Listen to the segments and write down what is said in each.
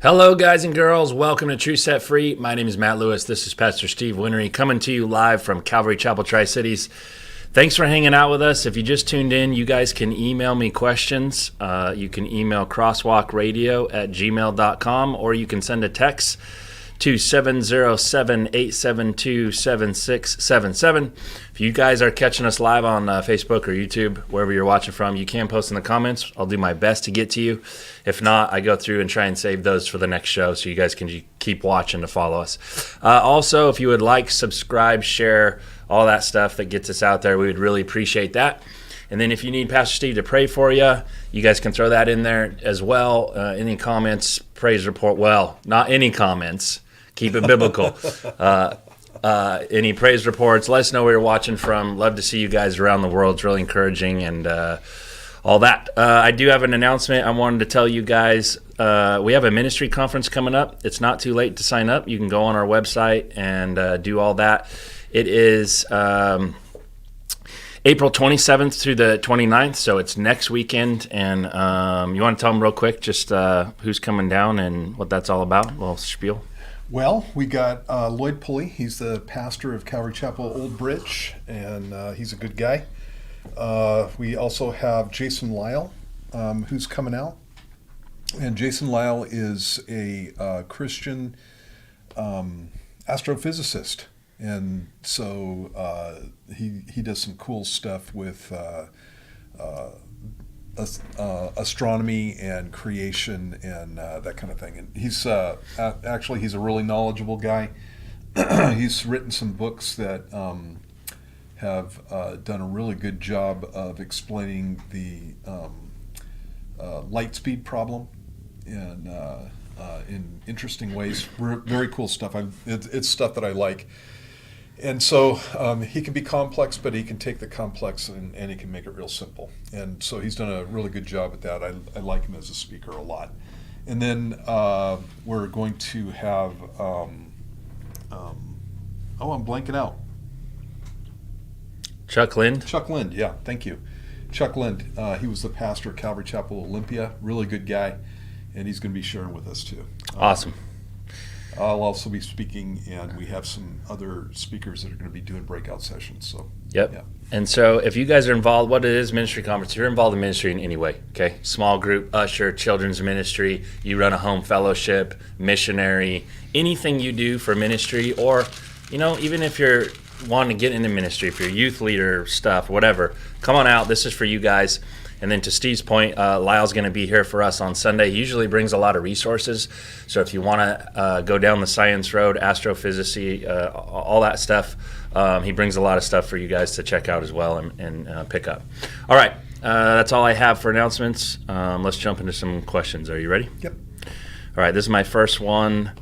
Hello, guys and girls. Welcome to True Set Free. My name is Matt Lewis. This is Pastor Steve Whinery coming to you live from Calvary Chapel, Tri-Cities. Thanks for hanging out with us. If you just tuned in, you guys can email me questions. You can email crosswalkradio@gmail.com, or you can send a text to 707-872-7677. If you guys are catching us live on Facebook or YouTube, wherever you're watching from, you can post in the comments. I'll do my best to get to you. If not, I go through and try and save those for the next show so you guys can keep watching to follow us. Also, if you would like, subscribe, share, all that stuff that gets us out there, we would really appreciate that. And then if you need Pastor Steve to pray for you, you guys can throw that in there as well. Any comments, praise report, well, not any comments. Keep it biblical. Any praise reports, let us know where you're watching from. Love to see you guys around the world. It's really encouraging and all that. I do have an announcement I wanted to tell you guys. We have a ministry conference coming up. It's not too late to sign up. You can go on our website and do all that. It is April 27th through the 29th, so it's next weekend. And you want to tell them real quick just who's coming down and what that's all about? A little spiel. Well, we got Lloyd Pulley. He's the pastor of Calvary Chapel Old Bridge, and he's a good guy. We also have Jason Lyle, who's coming out. And Jason Lyle is a Christian astrophysicist. And so he does some cool stuff with astronomy and creation and that kind of thing. And he's actually he's a really knowledgeable guy. He's written some books that have done a really good job of explaining the light speed problem and in interesting ways. Very cool stuff. It's stuff that I like. And so he can be complex, but he can take the complex and he can make it real simple. And so he's done a really good job at that. I like him as a speaker a lot. And then we're going to have, I'm blanking out. Chuck Lind? Chuck Lind, yeah, thank you. Chuck Lind, he was the pastor at Calvary Chapel Olympia, really good guy, and he's going to be sharing with us too. Awesome. I'll also be speaking, and we have some other speakers that are going to be doing breakout sessions. So, yep. Yeah. And so if you guys are involved, what it is, ministry conference, you're involved in ministry in any way, okay? Small group, usher, children's ministry, you run a home fellowship, missionary, anything you do for ministry, or, even if you're wanting to get into ministry, if you're a youth leader, stuff, whatever, come on out. This is for you guys. And then to Steve's point, Lyle's going to be here for us on Sunday. He usually brings a lot of resources. So if you want to go down the science road, astrophysics, all that stuff, he brings a lot of stuff for you guys to check out as well and pick up. All right, that's all I have for announcements. Let's jump into some questions. Are you ready? Yep. All right, this is my first one.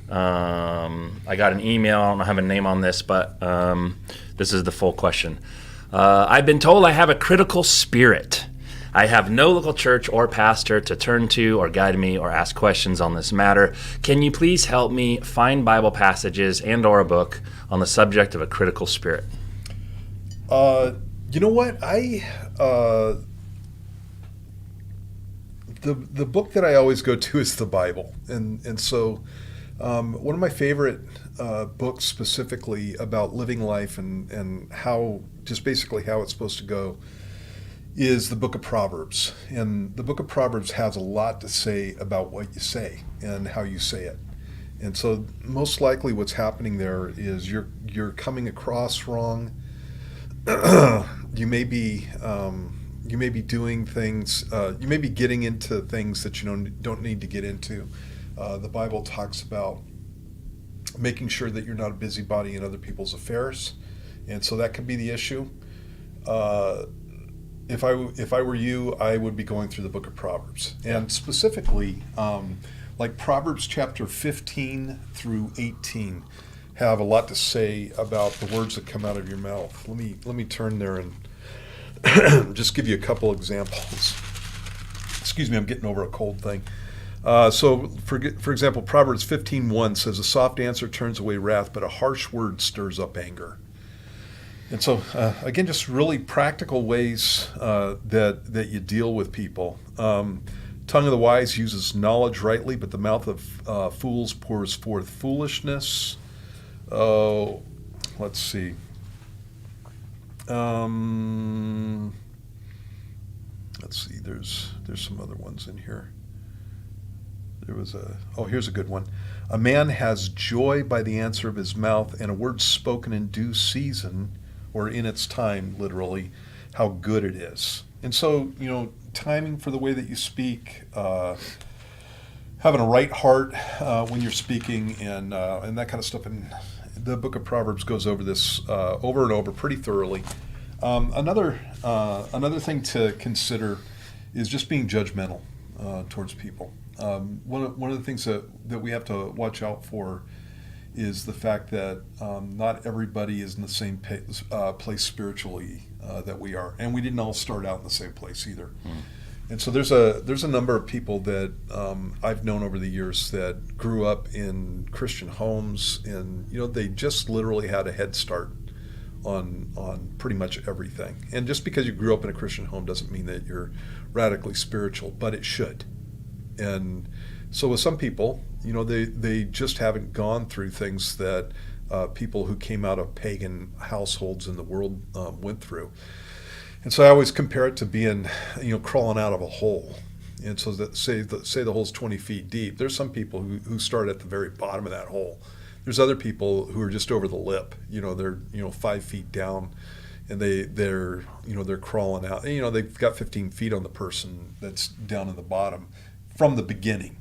I got an email. I don't have a name on this, but this is the full question. I've been told I have a critical spirit. I have no local church or pastor to turn to or guide me or ask questions on this matter. Can you please help me find Bible passages and or a book on the subject of a critical spirit? You know what? The book that I always go to is the Bible. And so one of my favorite books specifically about living life and how, just basically how it's supposed to go, is the book of Proverbs. And the book of Proverbs has a lot to say about what you say and how you say it. And so most likely what's happening there is you're coming across wrong. You may be doing things, you may be getting into things that you don't need to get into. The Bible talks about making sure that you're not a busybody in other people's affairs. And so that can be the issue. If I were you, I would be going through the book of Proverbs, and specifically, like Proverbs chapter 15 through 18 have a lot to say about the words that come out of your mouth. Let me turn there and just give you a couple examples. Excuse me, I'm getting over a cold thing. So, for example, Proverbs 15:1 says, "A soft answer turns away wrath, but a harsh word stirs up anger." And so, again, just really practical ways that you deal with people. Tongue of the wise uses knowledge rightly, but the mouth of fools pours forth foolishness. Oh, let's see. Let's see. There's some other ones in here. Here's a good one. A man has joy by the answer of his mouth, and a word spoken in due season, or in its time, literally, how good it is. And so, timing for the way that you speak, having a right heart when you're speaking, and that kind of stuff. And the book of Proverbs goes over this over and over pretty thoroughly. Another thing to consider is just being judgmental towards people. One of the things that we have to watch out for is the fact that not everybody is in the same place spiritually that we are, and we didn't all start out in the same place either. And so there's a number of people that I've known over the years that grew up in Christian homes, and they just literally had a head start on pretty much everything. And just because you grew up in a Christian home doesn't mean that you're radically spiritual, but it should. And so with some people, they just haven't gone through things that people who came out of pagan households in the world went through. And so I always compare it to being, crawling out of a hole. And so that say the hole's 20 feet deep. There's some people who start at the very bottom of that hole. There's other people who are just over the lip. They're 5 feet down, and they're crawling out. And, they've got 15 feet on the person that's down in the bottom from the beginning.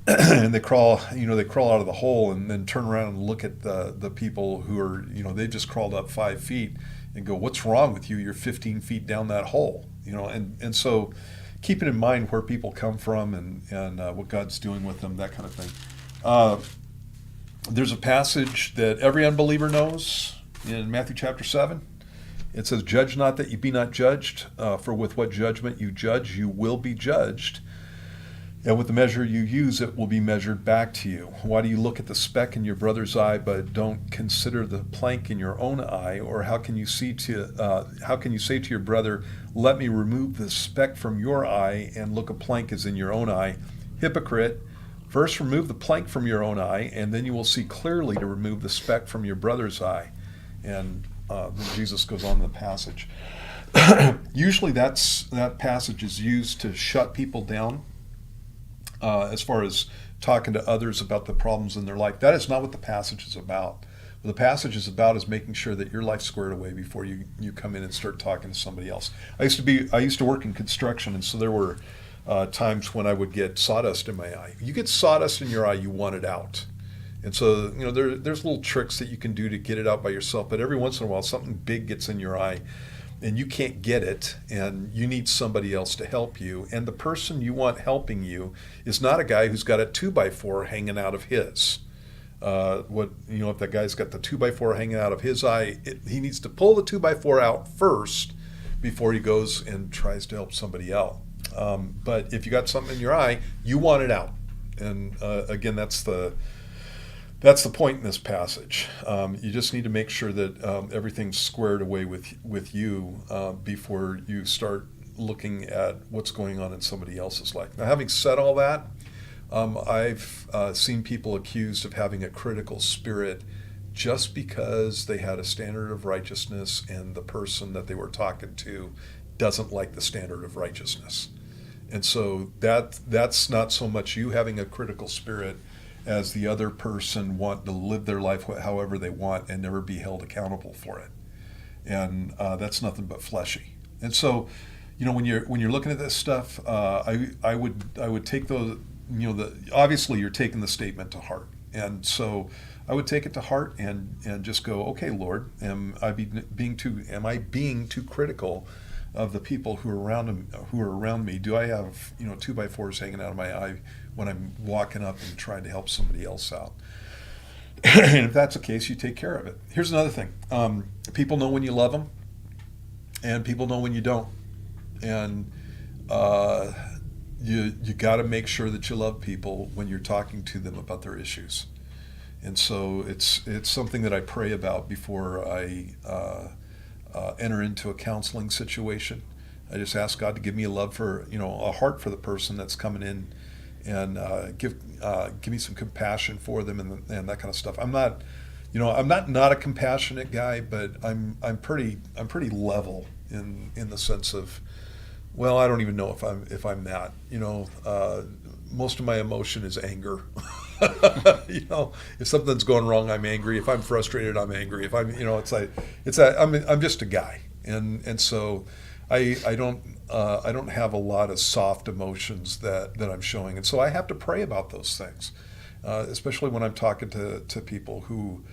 And they crawl out of the hole and then turn around and look at the people who are, they just crawled up 5 feet and go, what's wrong with you? You're 15 feet down that hole, and so keeping in mind where people come from and what God's doing with them, that kind of thing. There's a passage that every unbeliever knows in Matthew chapter 7. It says, judge not that you be not judged, for with what judgment you judge, you will be judged. And with the measure you use, it will be measured back to you. Why do you look at the speck in your brother's eye, but don't consider the plank in your own eye? Or how can you say to your brother, let me remove the speck from your eye, and look, a plank is in your own eye? Hypocrite, first remove the plank from your own eye, and then you will see clearly to remove the speck from your brother's eye. And then Jesus goes on in the passage. Usually that passage is used to shut people down. As far as talking to others about the problems in their life. That is not what the passage is about. What the passage is about is making sure that your life's squared away before you come in and start talking to somebody else. I used to work in construction, and so there were times when I would get sawdust in my eye. You get sawdust in your eye, you want it out. And so, there's little tricks that you can do to get it out by yourself, but every once in a while something big gets in your eye and you can't get it, and you need somebody else to help you. And the person you want helping you is not a guy who's got a 2x4 hanging out of his. If that guy's got the 2x4 hanging out of his eye, he needs to pull the 2x4 out first before he goes and tries to help somebody out. But if you got something in your eye, you want it out. And again, that's the point in this passage. You just need to make sure that everything's squared away with you before you start looking at what's going on in somebody else's life. Now, having said all that, I've seen people accused of having a critical spirit just because they had a standard of righteousness and the person that they were talking to doesn't like the standard of righteousness. And so that's not so much you having a critical spirit as the other person want to live their life however they want and never be held accountable for it. And that's nothing but fleshy. And so, when you're looking at this stuff, I would take those, obviously you're taking the statement to heart. And so I would take it to heart and just go, okay, Lord, am I being too critical of the people who are around me? Do I have 2x4s hanging out of my eye when I'm walking up and trying to help somebody else out? And if that's the case, you take care of it. Here's another thing. People know when you love them, and people know when you don't. And you got to make sure that you love people when you're talking to them about their issues. And so it's something that I pray about before I enter into a counseling situation. I just ask God to give me a love for, a heart for the person that's coming in, and give me some compassion for them, and that kind of stuff. I'm not a compassionate guy, but I'm pretty level in the sense of, well, I don't even know if I'm that. Most of my emotion is anger. If something's going wrong, I'm angry. If I'm frustrated, I'm angry. If I'm just a guy, and so I don't have a lot of soft emotions that I'm showing, and so I have to pray about those things, especially when I'm talking to people who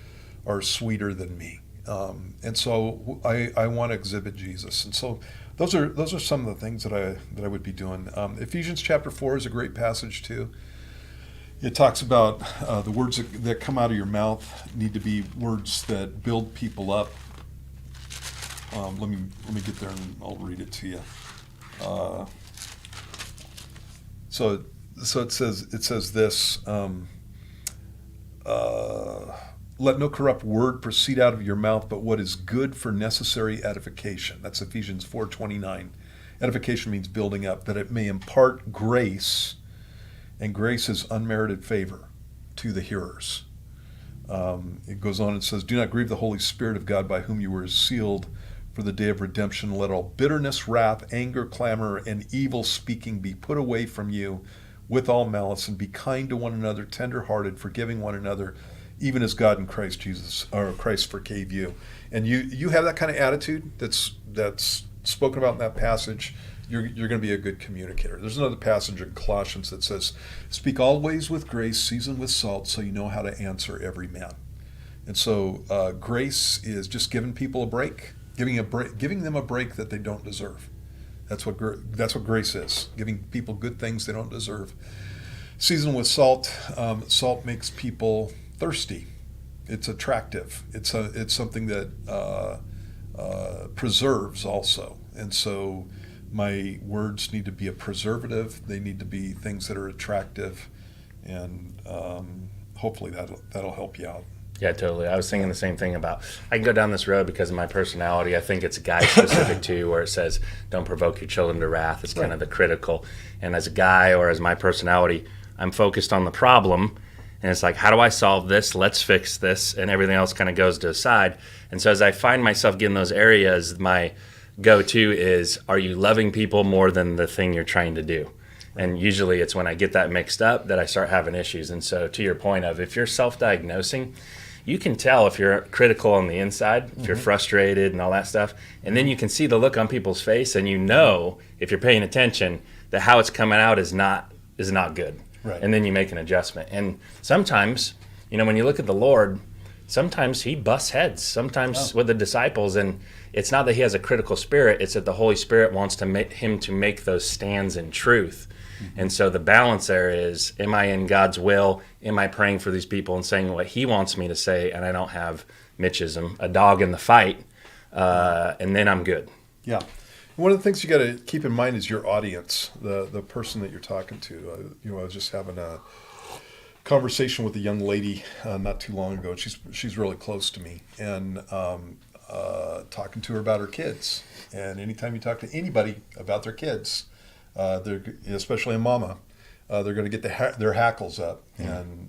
are sweeter than me, and so I want to exhibit Jesus, and so those are some of the things that I would be doing. Ephesians chapter 4 is a great passage too. It talks about the words that come out of your mouth need to be words that build people up. Let me get there and I'll read it to you. So it says this. Let no corrupt word proceed out of your mouth, but what is good for necessary edification. That's Ephesians 4:29. Edification means building up, that it may impart grace, and grace is unmerited favor to the hearers. It goes on and says, do not grieve the Holy Spirit of God, by whom you were sealed for the day of redemption. Let all bitterness, wrath, anger, clamor, and evil speaking be put away from you with all malice, and be kind to one another, tender-hearted, forgiving one another, even as God in Christ forgave you. And you have that kind of attitude that's spoken about in that passage, you're going to be a good communicator. There's another passage in Colossians that says, speak always with grace, seasoned with salt, so you know how to answer every man. And so grace is just giving people a break, giving them a break that they don't deserve. That's what grace is, giving people good things they don't deserve. Seasoned with salt, salt makes people thirsty. It's attractive. It's something that preserves also. And so my words need to be a preservative. They need to be things that are attractive, and hopefully that'll help you out. Yeah, totally. I was thinking the same thing about, I can go down this road because of my personality. I think it's guy specific too, where it says, don't provoke your children to wrath. It's kind of the critical. And as a guy, or as my personality, I'm focused on the problem. And it's like, how do I solve this? Let's fix this. And everything else kind of goes to the side. And so as I find myself getting those areas, my go-to is, are you loving people more than the thing you're trying to do? And usually it's when I get that mixed up that I start having issues. And so to your point of, if you're self-diagnosing, you can tell if you're critical on the inside, if you're frustrated and all that stuff. And then you can see the look on people's face, and you know, if you're paying attention, that how it's coming out is not good. Right. And then you make an adjustment. And sometimes, when you look at the Lord, sometimes he busts heads, sometimes with the disciples. And it's not that he has a critical spirit, it's that the Holy Spirit wants to make those stands in truth. And so the balance there is, am I in God's will? Am I praying for these people and saying what he wants me to say? And I don't have Mitchism, a dog in the fight, and then I'm good. Yeah. One of the things you got to keep in mind is your audience, the person that you're talking to. I was just having a conversation with a young lady not too long ago. She's really close to me, and talking to her about her kids. And anytime you talk to anybody about their kids, they're, especially a mama, they're going to get their hackles up. And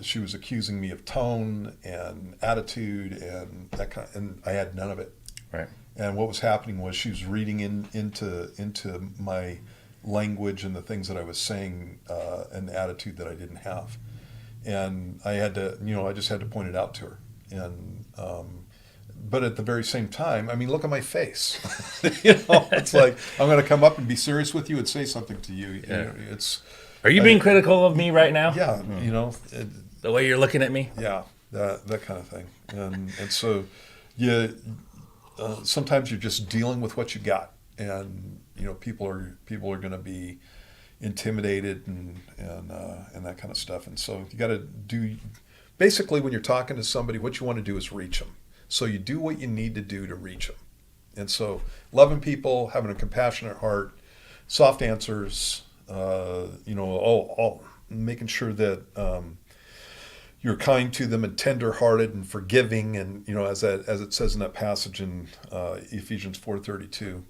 she was accusing me of tone and attitude and that kind, and I had none of it. Right. And what was happening was she was reading into my language and the things that I was saying, an attitude that I didn't have. And I had to, I just had to point it out to her. And but at the very same time, I mean, look at my face. It's like, I'm going to come up and be serious with you and say something to you. Yeah. It's. Are you being critical of me right now? Yeah, the way you're looking at me. Yeah, that kind of thing. And so, sometimes you're just dealing with what you got, and people are going to be intimidated and that kind of stuff. And so you got to do. Basically, when you're talking to somebody, what you want to do is reach them. So you do what you need to do to reach them. And so loving people, having a compassionate heart, soft answers, all making sure that you're kind to them and tenderhearted and forgiving, and as it says in that passage in Ephesians 4:32,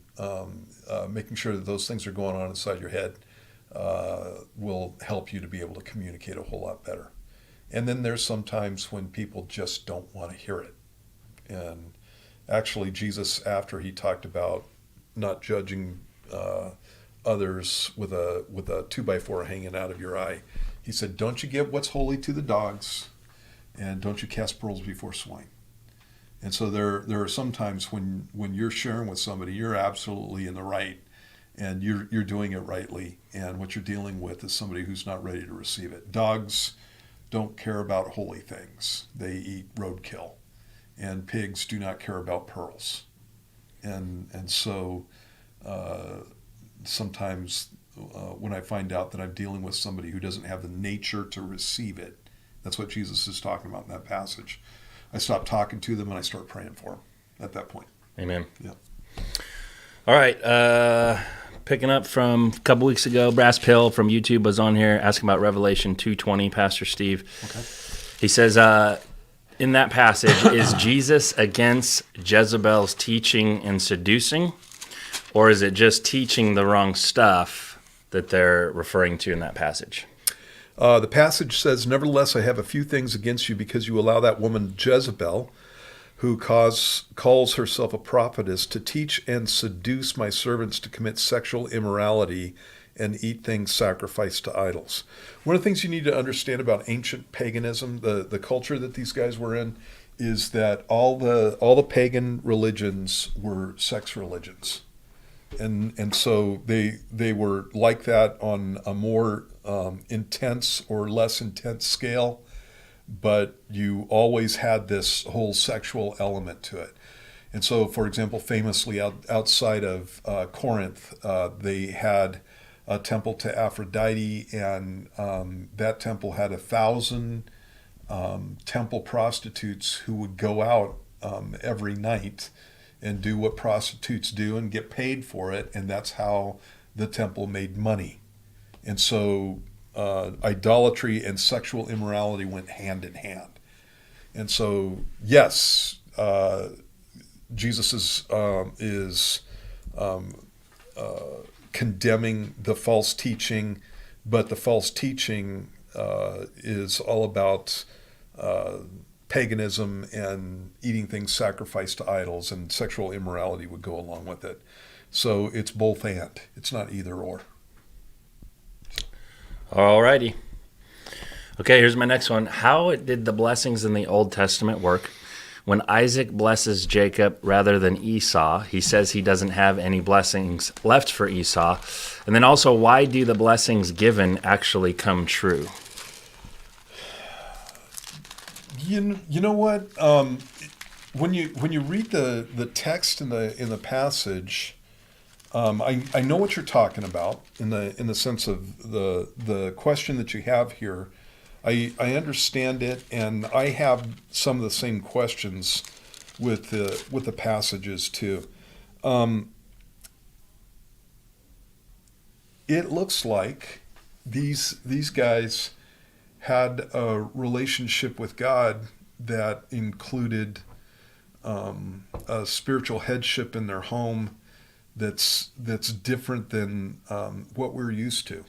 making sure that those things are going on inside your head will help you to be able to communicate a whole lot better. And then there's sometimes when people just don't want to hear it. And actually, Jesus, after he talked about not judging others with a 2x4 hanging out of your eye, he said, "Don't you give what's holy to the dogs, and don't you cast pearls before swine." And so there are some times when you're sharing with somebody, you're absolutely in the right, and you're doing it rightly, and what you're dealing with is somebody who's not ready to receive it. Dogs don't care about holy things; they eat roadkill, and pigs do not care about pearls, and so sometimes when I find out that I'm dealing with somebody who doesn't have the nature to receive it, that's what Jesus is talking about in that passage, I stop talking to them and I start praying for them at that point. Amen. Yeah. All right. Picking up from a couple weeks ago, Brass Pill from YouTube was on here asking about Revelation 2:20, Pastor Steve. Okay. He says, in that passage, is Jesus against Jezebel's teaching and seducing, or is it just teaching the wrong stuff that they're referring to in that passage? The passage says, "Nevertheless, I have a few things against you because you allow that woman Jezebel, who calls herself a prophetess, to teach and seduce my servants to commit sexual immorality and eat things sacrificed to idols." One of the things you need to understand about ancient paganism, the culture that these guys were in, is that all the pagan religions were sex religions. And so they were like that on a more intense or less intense scale, but you always had this whole sexual element to it. And so, for example, famously outside of Corinth, they had a temple to Aphrodite, and that temple had 1,000 temple prostitutes who would go out every night and do what prostitutes do and get paid for it, and that's how the temple made money. And so idolatry and sexual immorality went hand in hand. And so, yes, Jesus is condemning the false teaching, but the false teaching is all about paganism and eating things sacrificed to idols, and sexual immorality would go along with it. So it's both and. It's not either or. All righty. Okay, here's my next one. How did the blessings in the Old Testament work? When Isaac blesses Jacob rather than Esau, he says he doesn't have any blessings left for Esau. And then also, why do the blessings given actually come true? You know what? When you read the text in the passage, I know what you're talking about in the sense of the question that you have here. I understand it, and I have some of the same questions with the passages too. It looks like these guys had a relationship with God that included a spiritual headship in their home that's different than what we're used to.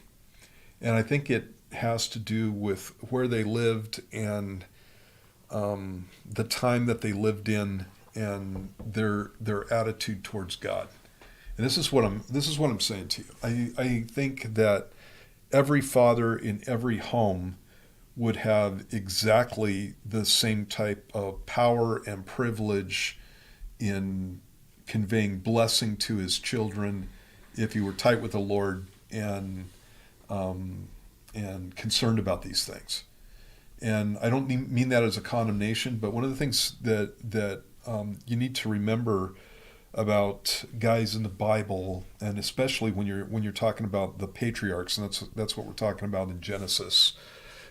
And I think it has to do with where they lived and the time that they lived in and their attitude towards God. And this is what I'm saying to you. I think that every father in every home would have exactly the same type of power and privilege in conveying blessing to his children if he were tight with the Lord and concerned about these things. And I don't mean that as a condemnation, but one of the things that you need to remember about guys in the Bible, and especially when you're talking about the patriarchs, and that's what we're talking about in Genesis.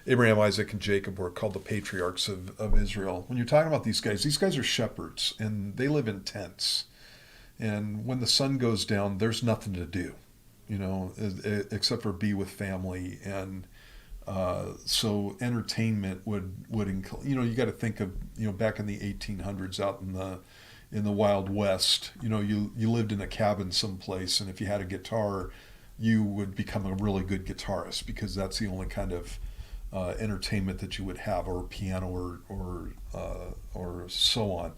Abraham, Isaac, and Jacob were called the patriarchs of Israel. When you're talking about these guys are shepherds, and they live in tents. And when the sun goes down, there's nothing to do, except for be with family and So entertainment would include, you got to think of, back in the 1800s out in the Wild West, you lived in a cabin someplace, and if you had a guitar, you would become a really good guitarist because that's the only kind of entertainment that you would have, or piano, or so on.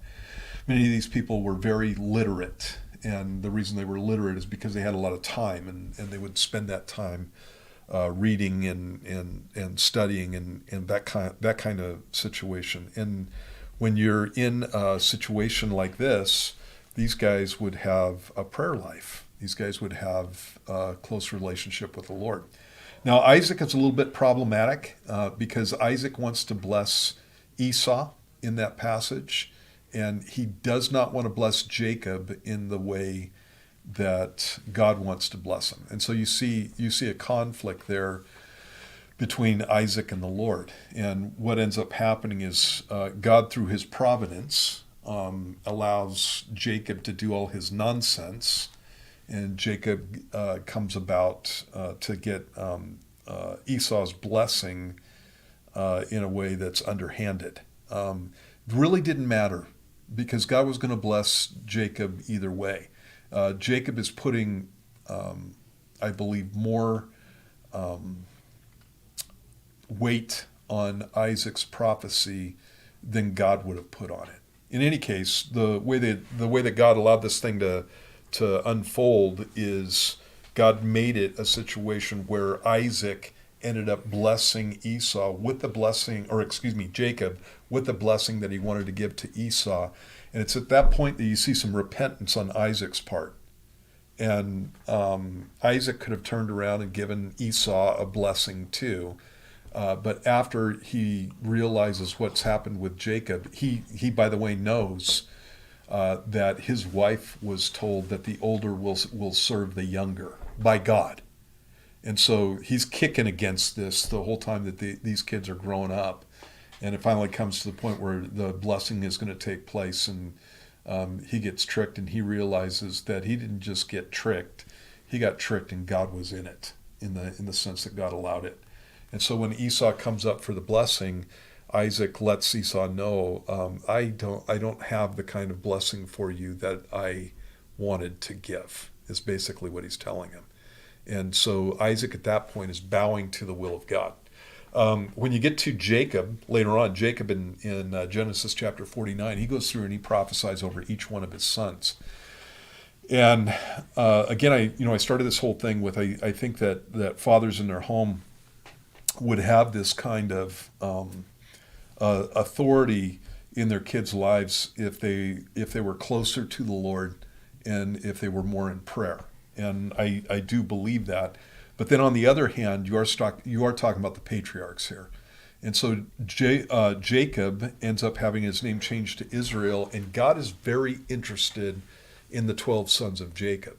Many of these people were very literate, and the reason they were literate is because they had a lot of time, and they would spend that time reading and studying and that kind of situation. And when you're in a situation like this, these guys would have a prayer life. These guys would have a close relationship with the Lord. Now, Isaac is a little bit problematic because Isaac wants to bless Esau in that passage, and he does not want to bless Jacob in the way that God wants to bless him. And so you see a conflict there between Isaac and the Lord. And what ends up happening is God, through his providence, allows Jacob to do all his nonsense, and Jacob comes about to get Esau's blessing in a way that's underhanded. Really didn't matter because God was going to bless Jacob either way. Jacob is putting, I believe, more weight on Isaac's prophecy than God would have put on it. In any case, the way that God allowed this thing to unfold is God made it a situation where Isaac ended up blessing Esau with the blessing, Jacob with the blessing that he wanted to give to Esau. And it's at that point that you see some repentance on Isaac's part. And Isaac could have turned around and given Esau a blessing too. But after he realizes what's happened with Jacob, he by the way, knows that his wife was told that the older will serve the younger by God. And so he's kicking against this the whole time that these kids are growing up. And it finally comes to the point where the blessing is going to take place, and he gets tricked, and he realizes that he didn't just get tricked. He got tricked, and God was in it, in the sense that God allowed it. And so when Esau comes up for the blessing, Isaac lets Esau know, I don't have the kind of blessing for you that I wanted to give, is basically what he's telling him. And so Isaac at that point is bowing to the will of God. When you get to Jacob, later on, Jacob in Genesis chapter 49, he goes through and he prophesies over each one of his sons. And again, I started this whole thing with, I think that fathers in their home would have this kind of authority in their kids' lives if they were closer to the Lord and if they were more in prayer. And I do believe that. But then on the other hand, you are talking about the patriarchs here. And so Jacob ends up having his name changed to Israel, and God is very interested in the 12 sons of Jacob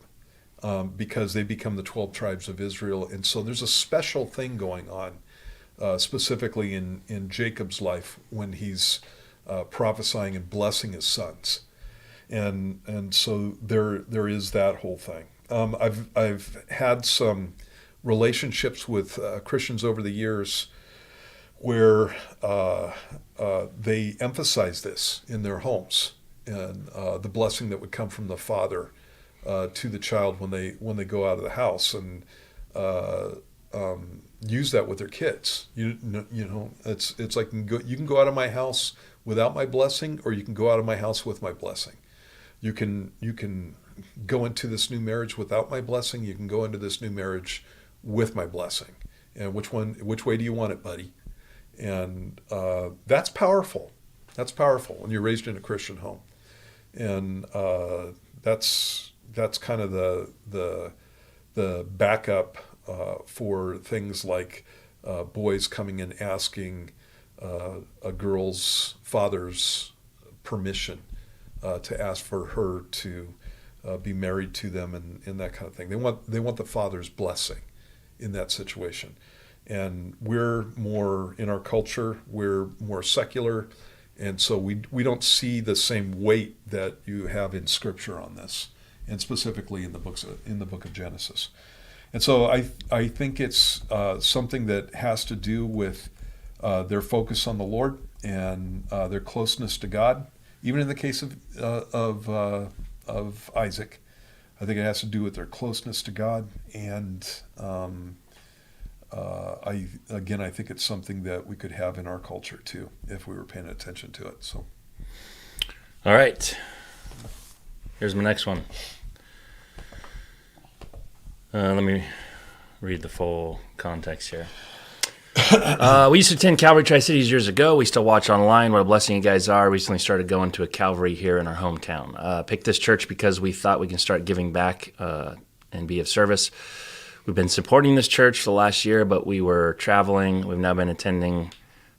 because they become the 12 tribes of Israel. And so there's a special thing going on, specifically in Jacob's life when he's prophesying and blessing his sons. And so there is that whole thing. I've had some relationships with Christians over the years where they emphasize this in their homes, and the blessing that would come from the father to the child when they go out of the house, and use that with their kids. You know, it's like you can go out of my house without my blessing, or you can go out of my house with my blessing. You can go into this new marriage without my blessing. You can go into this new marriage with my blessing. And which way do you want it, buddy? And that's powerful. That's powerful when you're raised in a Christian home. And that's kind of the backup for things like boys coming and asking a girl's father's permission to ask for her to be married to them, and that kind of thing. They want the father's blessing in that situation. And we're more, in our culture, we're more secular, and so we don't see the same weight that you have in Scripture on this, and specifically in the book of Genesis. And so I think it's something that has to do with their focus on the Lord and their closeness to God. Even in the case of Isaac, I think it has to do with their closeness to God. And I think it's something that we could have in our culture too, if we were paying attention to it. So, all right, here's my next one. Let me read the full context here. We used to attend Calvary Tri-Cities years ago. We still watch online. What a blessing you guys are. Recently started going to a Calvary here in our hometown. Picked this church because we thought we can start giving back and be of service. We've been supporting this church for the last year, but we were traveling. We've now been attending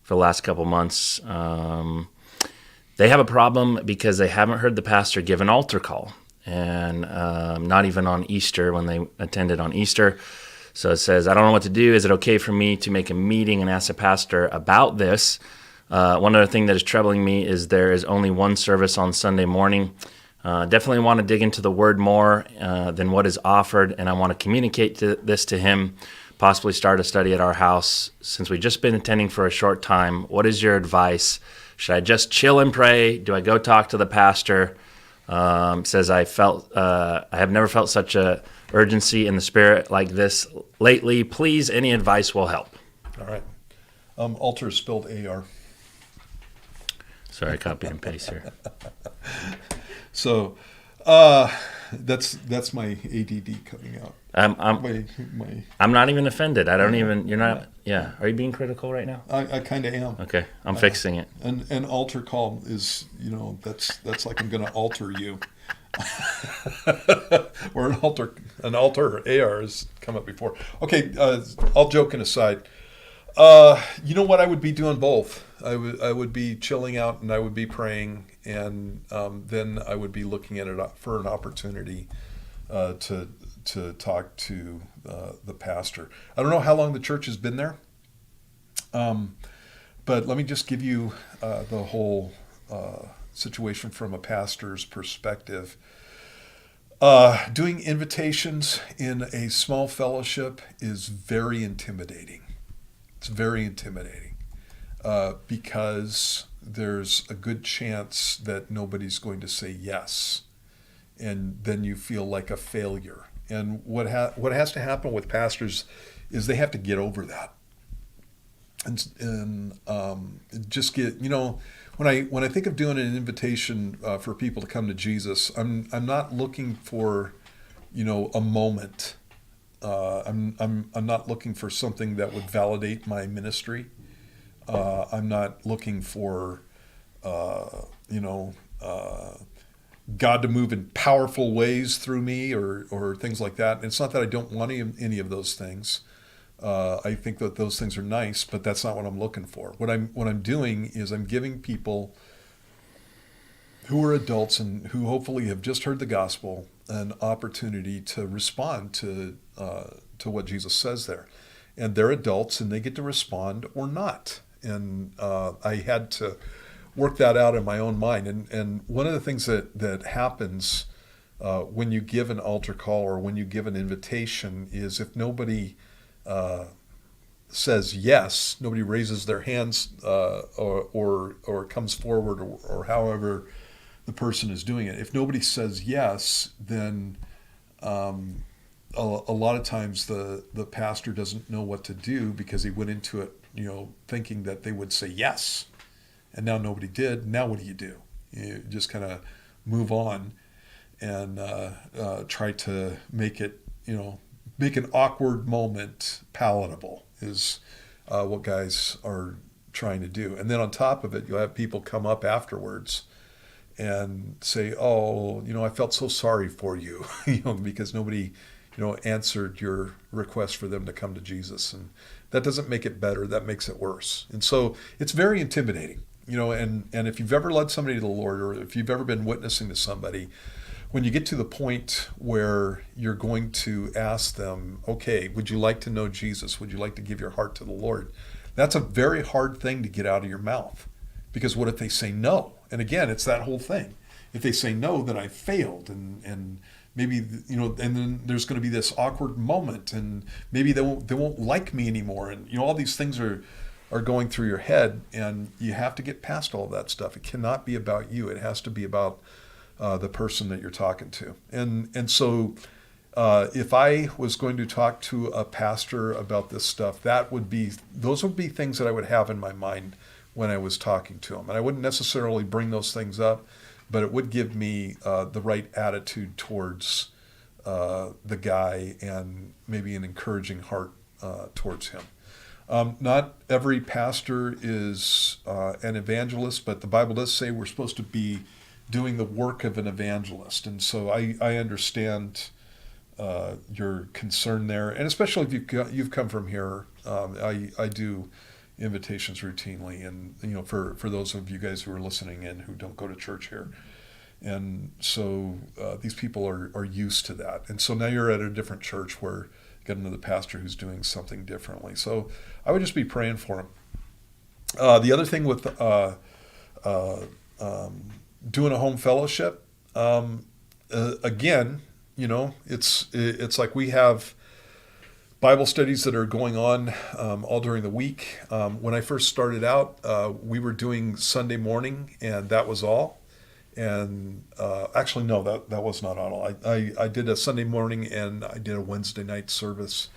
for the last couple months. They have a problem because they haven't heard the pastor give an altar call. And not even on Easter when they attended on Easter. So it says, I don't know what to do. Is it okay for me to make a meeting and ask the pastor about this? One other thing that is troubling me is there is only one service on Sunday morning. Definitely want to dig into the word more than what is offered, and I want to communicate this to him, possibly start a study at our house. Since we've just been attending for a short time, what is your advice? Should I just chill and pray? Do I go talk to the pastor? Says I have never felt such a urgency in the spirit like this lately. Please, any advice will help. All right. Altar is spelled AR. Sorry, I copied and paste here. So that's my ADD coming out. I'm not even offended. I don't even. You're not. Yeah. Are you being critical right now? I kind of am. Okay, I'm fixing it. And an altar call is, that's like I'm going to alter you. Or an altar AR has come up before. Okay, all joking aside, you know what? I would be doing both. I would be chilling out and I would be praying, and then I would be looking at it for an opportunity to talk to the pastor. I don't know how long the church has been there, but let me just give you the whole situation from a pastor's perspective. Doing invitations in a small fellowship is very intimidating. It's very intimidating because there's a good chance that nobody's going to say yes, and then you feel like a failure. And what has to happen with pastors is they have to get over that, and just get, when I think of doing an invitation for people to come to Jesus, I'm not looking for, a moment. I'm not looking for something that would validate my ministry. I'm not looking for God to move in powerful ways through me or things like that. And it's not that I don't want any of those things. I think that those things are nice, but that's not what I'm looking for. What I'm doing is I'm giving people who are adults and who hopefully have just heard the gospel an opportunity to respond to what Jesus says there. And they're adults and they get to respond or not. And I had to work that out in my own mind. And one of the things that happens when you give an altar call or when you give an invitation is if nobody says yes, nobody raises their hands or comes forward or however the person is doing it. If nobody says yes, then a lot of times the pastor doesn't know what to do because he went into it, thinking that they would say yes. And now nobody did. Now what do? You just kind of move on and try to make it, make an awkward moment palatable is what guys are trying to do. And then on top of it, you'll have people come up afterwards and say, oh, I felt so sorry for you, because nobody, answered your request for them to come to Jesus. And that doesn't make it better. That makes it worse. And so it's very intimidating. And if you've ever led somebody to the Lord, or if you've ever been witnessing to somebody, when you get to the point where you're going to ask them, okay, would you like to know Jesus? Would you like to give your heart to the Lord? That's a very hard thing to get out of your mouth, because what if they say no? And again, it's that whole thing. If they say no, then I failed, and maybe, you know, and then there's going to be this awkward moment, and maybe they won't like me anymore, and you know, all these things are going through your head, and you have to get past all of that stuff. It cannot be about you. It has to be about the person that you're talking to. And so if I was going to talk to a pastor about this stuff, those would be things that I would have in my mind when I was talking to him. And I wouldn't necessarily bring those things up, but it would give me the right attitude towards the guy, and maybe an encouraging heart towards him. Not every pastor is an evangelist, but the Bible does say we're supposed to be doing the work of an evangelist. And so I understand your concern there. And especially if you've come from here, I do invitations routinely. And, you know, for those of you guys who are listening in who don't go to church here. And so these people are used to that. And so now you're at a different church where you got another pastor who's doing something differently. So I would just be praying for him. The other thing with doing a home fellowship, again, you know, it's like we have Bible studies that are going on all during the week. When I first started out, we were doing Sunday morning, and that was all. And actually, no, that was not all. I did a Sunday morning, and I did a Wednesday night service.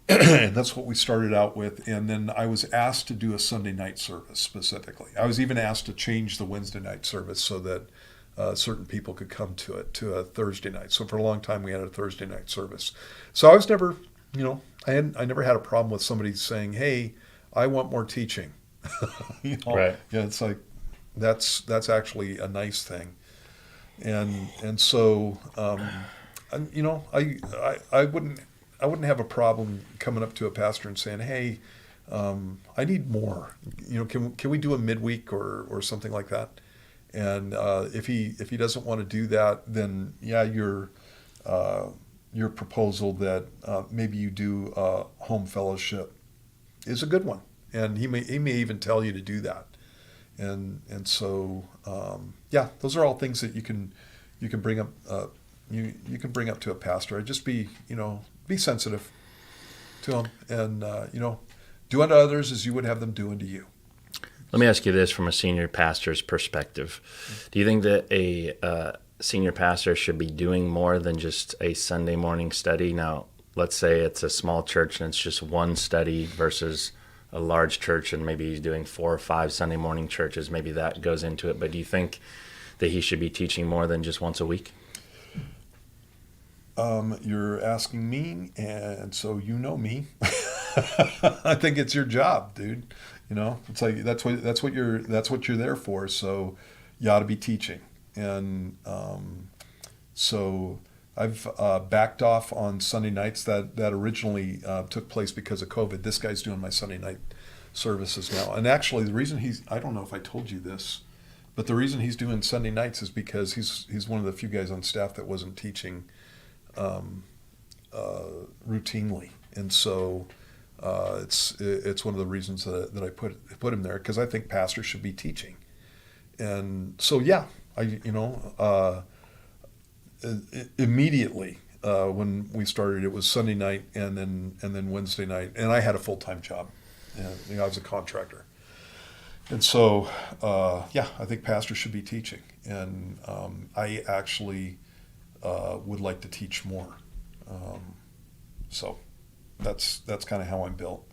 And that's what we started out with. And then I was asked to do a Sunday night service specifically. I was even asked to change the Wednesday night service so that certain people could come to a Thursday night. So for a long time, we had a Thursday night service. So I was never, you know, I never had a problem with somebody saying, "Hey, I want more teaching." You know? Right. Yeah, it's like that's actually a nice thing. And so, you know, I wouldn't have a problem coming up to a pastor and saying, "Hey, I need more. You know, can we do a midweek or something like that?" And if he doesn't want to do that, then yeah, your proposal that maybe you do a home fellowship is a good one, and he may even tell you to do that. And so yeah, those are all things that you can bring up you can bring up to a pastor. I'd just be sensitive to him, and you know, do unto others as you would have them do unto you. Let me ask you this from a senior pastor's perspective. Do you think that a senior pastor should be doing more than just a Sunday morning study? Now, let's say it's a small church and it's just one study versus a large church, and maybe he's doing 4 or 5 Sunday morning churches. Maybe that goes into it. But do you think that he should be teaching more than just once a week? You're asking me, and so you know me. I think it's your job, dude. You know, it's like that's what you're there for. So you ought to be teaching. And so I've backed off on Sunday nights. That originally took place because of COVID. This guy's doing my Sunday night services now. And actually, the reason I don't know if I told you this, but the reason he's doing Sunday nights is because he's one of the few guys on staff that wasn't teaching routinely. And so it's one of the reasons that I put him there, because I think pastors should be teaching. And so yeah, immediately when we started, it was Sunday night and then Wednesday night, and I had a full-time job. And, I was a contractor, and so yeah, I think pastors should be teaching, and I actually would like to teach more. So that's kind of how I'm built.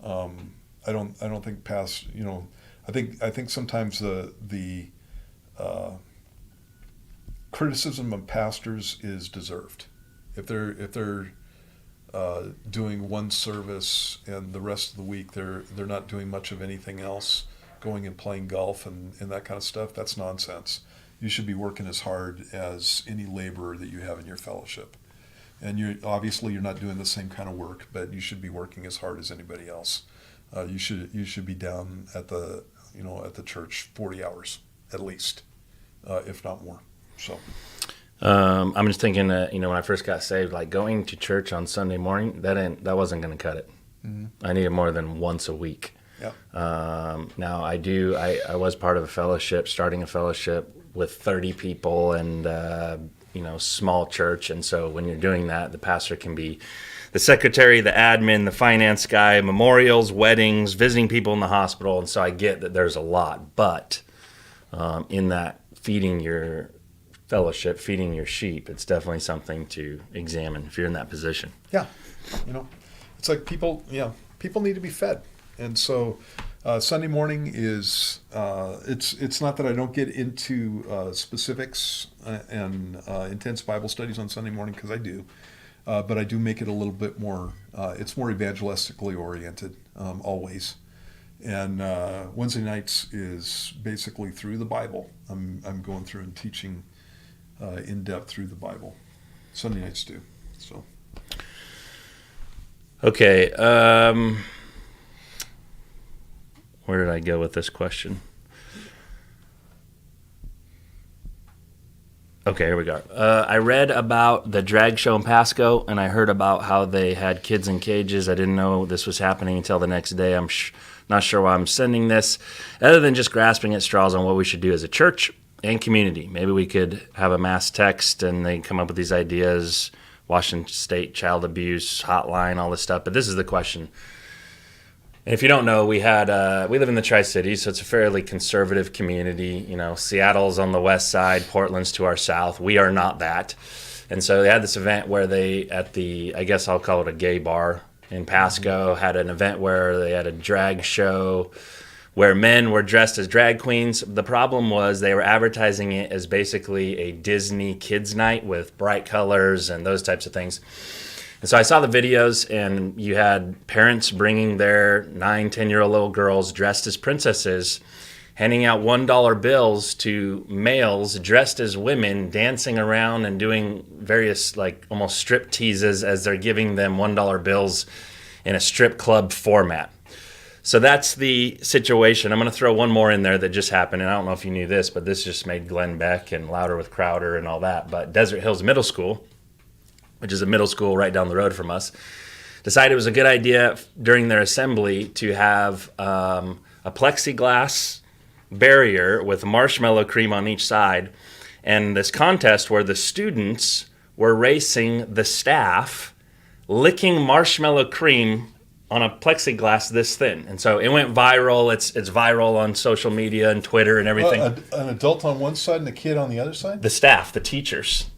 I don't think I think sometimes the criticism of pastors is deserved. If they're doing one service and the rest of the week they're not doing much of anything else, going and playing golf and that kind of stuff, that's nonsense. You should be working as hard as any laborer that you have in your fellowship. And you're not doing the same kind of work, but you should be working as hard as anybody else. You should be down at the church 40 hours at least, if not more. So I'm just thinking that, when I first got saved, like going to church on Sunday morning, that wasn't going to cut it. Mm-hmm. I needed more than once a week. Yep. Now I was part of a fellowship, starting a fellowship with 30 people, and small church. And so when you're doing that, the pastor can be the secretary, the admin, the finance guy, memorials, weddings, visiting people in the hospital. And so I get that there's a lot, but in that feeding your fellowship, feeding your sheep, it's definitely something to examine if you're in that position. Yeah. It's like people need to be fed. And so Sunday morning is, it's not that I don't get into specifics and intense Bible studies on Sunday morning, because I do, but I do make it a little bit more, it's more evangelistically oriented always. And Wednesday nights is basically through the Bible. I'm going through and teaching in depth through the Bible. Sunday nights too. So. Okay. Where did I go with this question? Okay, here we go. I read about the drag show in Pasco, and I heard about how they had kids in cages. I didn't know this was happening until the next day. I'm not sure why I'm sending this, other than just grasping at straws on what we should do as a church and community. Maybe we could have a mass text, and they come up with these ideas, Washington State Child Abuse Hotline, all this stuff. But this is the question. And if you don't know, we live in the Tri-Cities, so it's a fairly conservative community. Seattle's on the west side, Portland's to our south. We are not that. And so they had this event where they, at the, I guess I'll call it a gay bar in Pasco, had an event where they had a drag show where men were dressed as drag queens. The problem was they were advertising it as basically a Disney kids night with bright colors and those types of things. And so I saw the videos, and you had parents bringing their 9, 10-year-old little girls dressed as princesses, handing out $1 bills to males dressed as women, dancing around and doing various, like, almost strip teases as they're giving them $1 bills in a strip club format. So that's the situation. I'm going to throw one more in there that just happened, and I don't know if you knew this, but this just made Glenn Beck and Louder with Crowder and all that. But Desert Hills Middle School, which is a middle school right down the road from us, decided it was a good idea during their assembly to have a plexiglass barrier with marshmallow cream on each side, and this contest where the students were racing the staff, licking marshmallow cream on a plexiglass this thin. And so it went viral. It's viral on social media and Twitter and everything. An adult on one side and a kid on the other side? The staff, the teachers.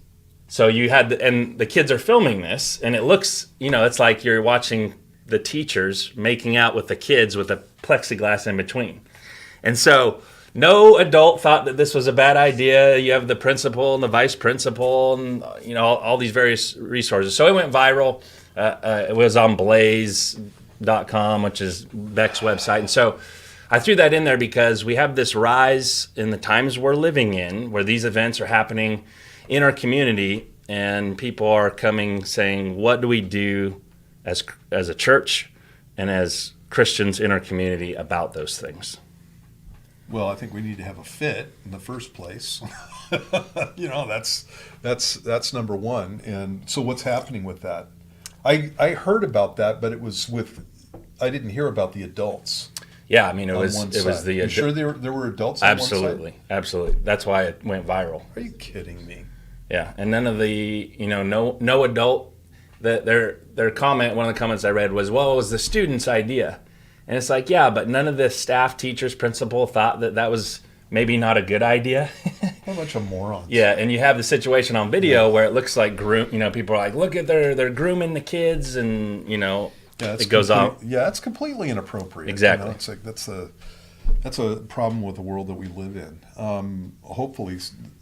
So you had, and the kids are filming this, and it looks, it's like you're watching the teachers making out with the kids with a plexiglass in between. And so no adult thought that this was a bad idea. You have the principal and the vice principal and, all these various resources. So it went viral. It was on blaze.com, which is Beck's website. And so I threw that in there because we have this rise in the times we're living in where these events are happening in our community, and people are coming saying, what do we do as a church and as Christians in our community about those things? Well, I think we need to have a fit in the first place. That's number one. And so what's happening with that? I heard about that, but I didn't hear about the adults. Yeah, it was the. You sure there were adults on absolutely, one side? Absolutely. That's why it went viral. Are you kidding me? Yeah, and none of the no adult. Their comment, one of the comments I read was, well, it was the student's idea, and it's like, yeah, but none of the staff, teachers, principal thought that was maybe not a good idea. What a bunch of morons. Yeah, and you have the situation on video where it looks like people are like, look at they're grooming the kids, and it goes on. Yeah, it's completely inappropriate. Exactly. It's like that's a problem with the world that we live in. Hopefully,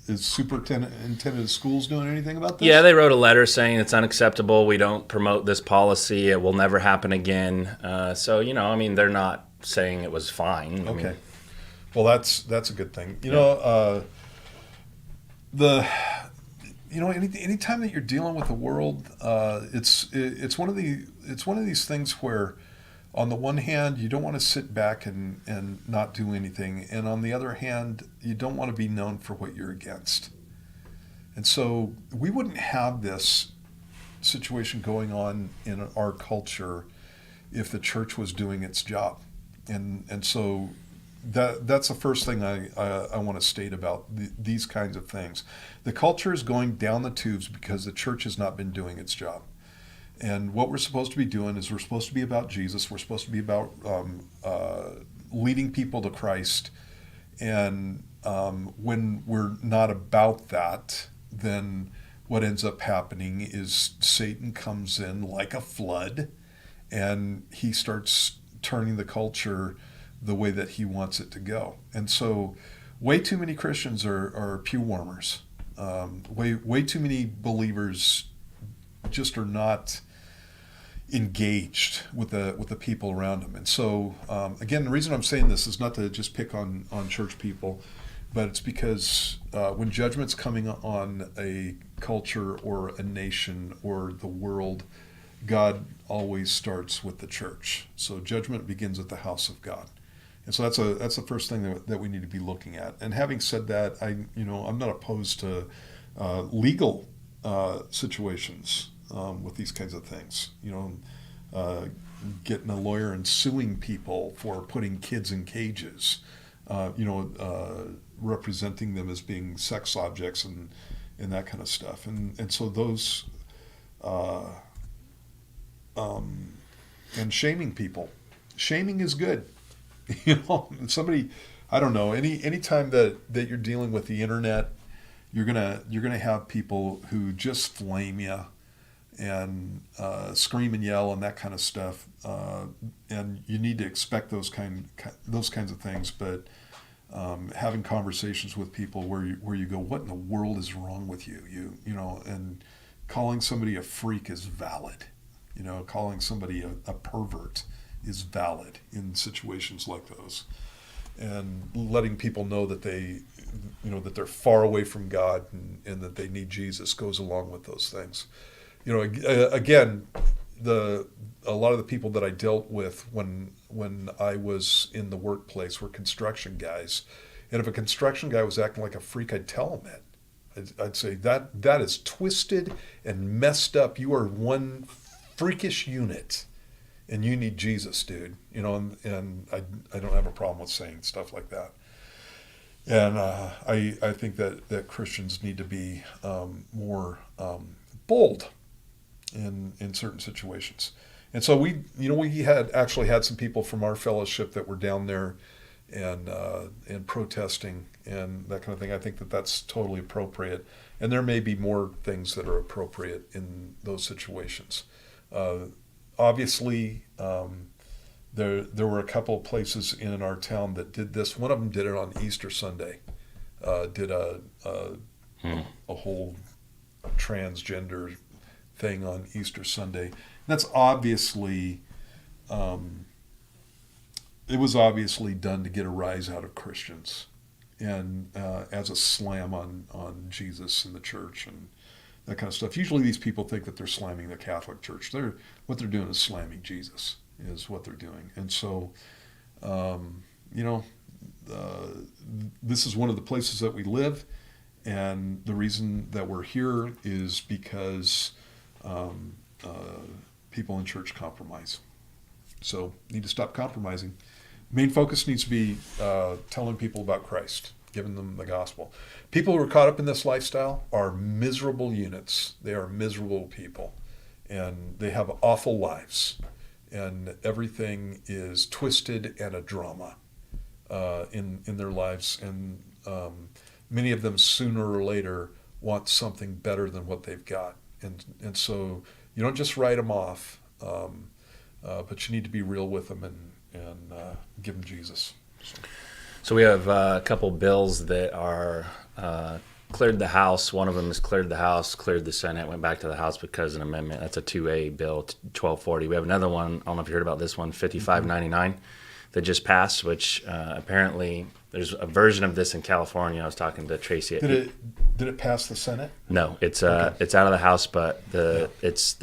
is superintendent of schools doing anything about this? Yeah, they wrote a letter saying it's unacceptable. We don't promote this policy. It will never happen again. So they're not saying it was fine. Okay. Well, that's a good thing. Anytime that you're dealing with the world, it's one of these things where, on the one hand, you don't want to sit back and not do anything, and on the other hand, you don't want to be known for what you're against. And so we wouldn't have this situation going on in our culture if the church was doing its job. And so that's the first thing I want to state about these kinds of things. The culture is going down the tubes because the church has not been doing its job. And what we're supposed to be doing is we're supposed to be about Jesus. We're supposed to be about leading people to Christ. And when we're not about that, then what ends up happening is Satan comes in like a flood, and he starts turning the culture the way that he wants it to go. And so way too many Christians are pew warmers. Way too many believers just are not engaged with the people around them. And so again, the reason I'm saying this is not to just pick on church people, but it's because when judgment's coming on a culture or a nation or the world, God always starts with the church. So judgment begins at the house of God. And so that's the first thing that we need to be looking at. And having said that, I'm not opposed to legal situations with these kinds of things. Getting a lawyer and suing people for putting kids in cages, representing them as being sex objects and that kind of stuff. And so those and shaming people. Shaming is good. Somebody, I don't know, anytime that you're dealing with the internet, you're gonna have people who just flame you and scream and yell and that kind of stuff, and you need to expect those kinds of things. But having conversations with people where you go, what in the world is wrong with you? And calling somebody a freak is valid. Calling somebody a pervert is valid in situations like those, and letting people know that that they're far away from God and that they need Jesus goes along with those things. Again, a lot of the people that I dealt with when I was in the workplace were construction guys, and if a construction guy was acting like a freak, I'd tell him that. I'd say that is twisted and messed up. You are one freakish unit. And you need Jesus, dude. And I don't have a problem with saying stuff like that. And I think that Christians need to be more bold in certain situations. And so we had some people from our fellowship that were down there and protesting and that kind of thing. I think that that's totally appropriate. And there may be more things that are appropriate in those situations. Obviously, there were a couple of places in our town that did this. One of them did it on Easter Sunday. Did a whole transgender thing on Easter Sunday. And that's obviously, it was obviously done to get a rise out of Christians, and as a slam on Jesus and the church and that kind of stuff. Usually these people think that they're slamming the Catholic Church. What they're doing is slamming Jesus, is what they're doing. And so, this is one of the places that we live, and the reason that we're here is because people in church compromise. So, need to stop compromising. Main focus needs to be telling people about Christ, giving them the gospel. People who are caught up in this lifestyle are miserable units. They are miserable people, and they have awful lives, and everything is twisted and a drama in their lives, and many of them sooner or later want something better than what they've got, and so you don't just write them off, but you need to be real with them and give them Jesus. So we have a couple bills that are cleared the House. One of them has cleared the House, cleared the Senate, went back to the House because of an amendment. That's a 2A bill, 1240. We have another one, I don't know if you heard about this one, 5599, that just passed, which apparently there's a version of this in California. I was talking to Tracy. Did it pass the Senate? No, it's Okay. it's out of the House, but the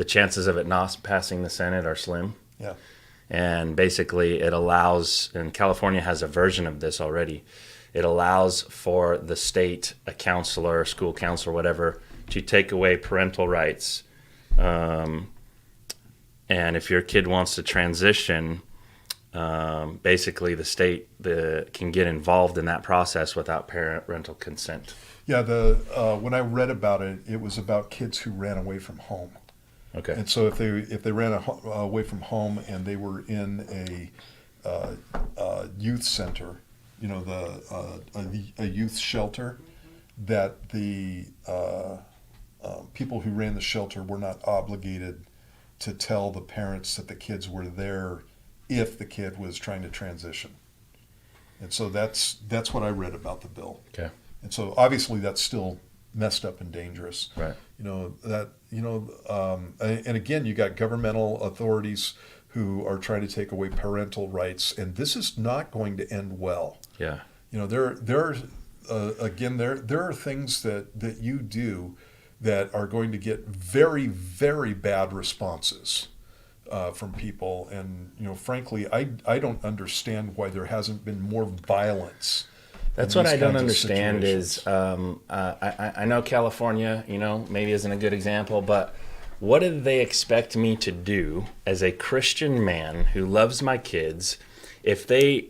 chances of it not passing the Senate are slim. Yeah. And basically it allows, and California has a version of this already, it allows for the state, a counselor, school counselor, whatever, to take away parental rights. And if your kid wants to transition, basically the state can get involved in that process without parental consent. Yeah, when I read about it, it was about kids who ran away from home. Okay. And so if they ran away from home and they were in a youth center, a youth shelter, that the people who ran the shelter were not obligated to tell the parents that the kids were there if the kid was trying to transition. And so that's what I read about the bill. Okay. And so obviously that's still messed up and dangerous. Right. And again, you got governmental authorities who are trying to take away parental rights, and this is not going to end well. Yeah. There are things that you do that are going to get very, very bad responses from people, and frankly, I don't understand why there hasn't been more violence. That's what I don't understand is, I know California, maybe isn't a good example, but what do they expect me to do as a Christian man who loves my kids if they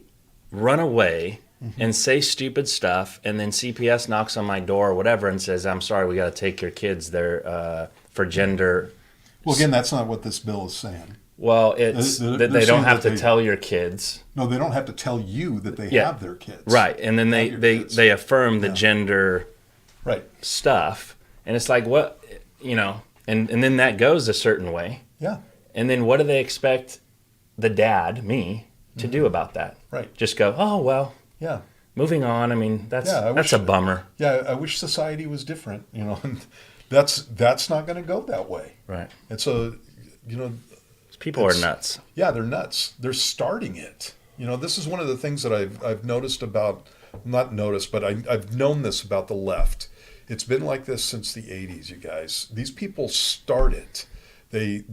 run away and say stupid stuff and then CPS knocks on my door or whatever and says, I'm sorry, we got to take your kids there for gender. Well, again, that's not what this bill is saying. Well, it's that they don't have to tell your kids. No, they don't have to tell you that they have their kids. Right. And then they affirm the gender stuff. And it's like, what, and then that goes a certain way. Yeah. And then what do they expect the dad, me, to do about that? Right. Just go, oh, well, yeah. Moving on. I mean, that's a bummer. Yeah, I wish society was different, and that's not going to go that way. Right. And so, people are nuts. Yeah, they're nuts. They're starting it. This is one of the things that I've noticed about, not noticed, but I've known this about the left. It's been like this since the 80s, you guys. These people start it. They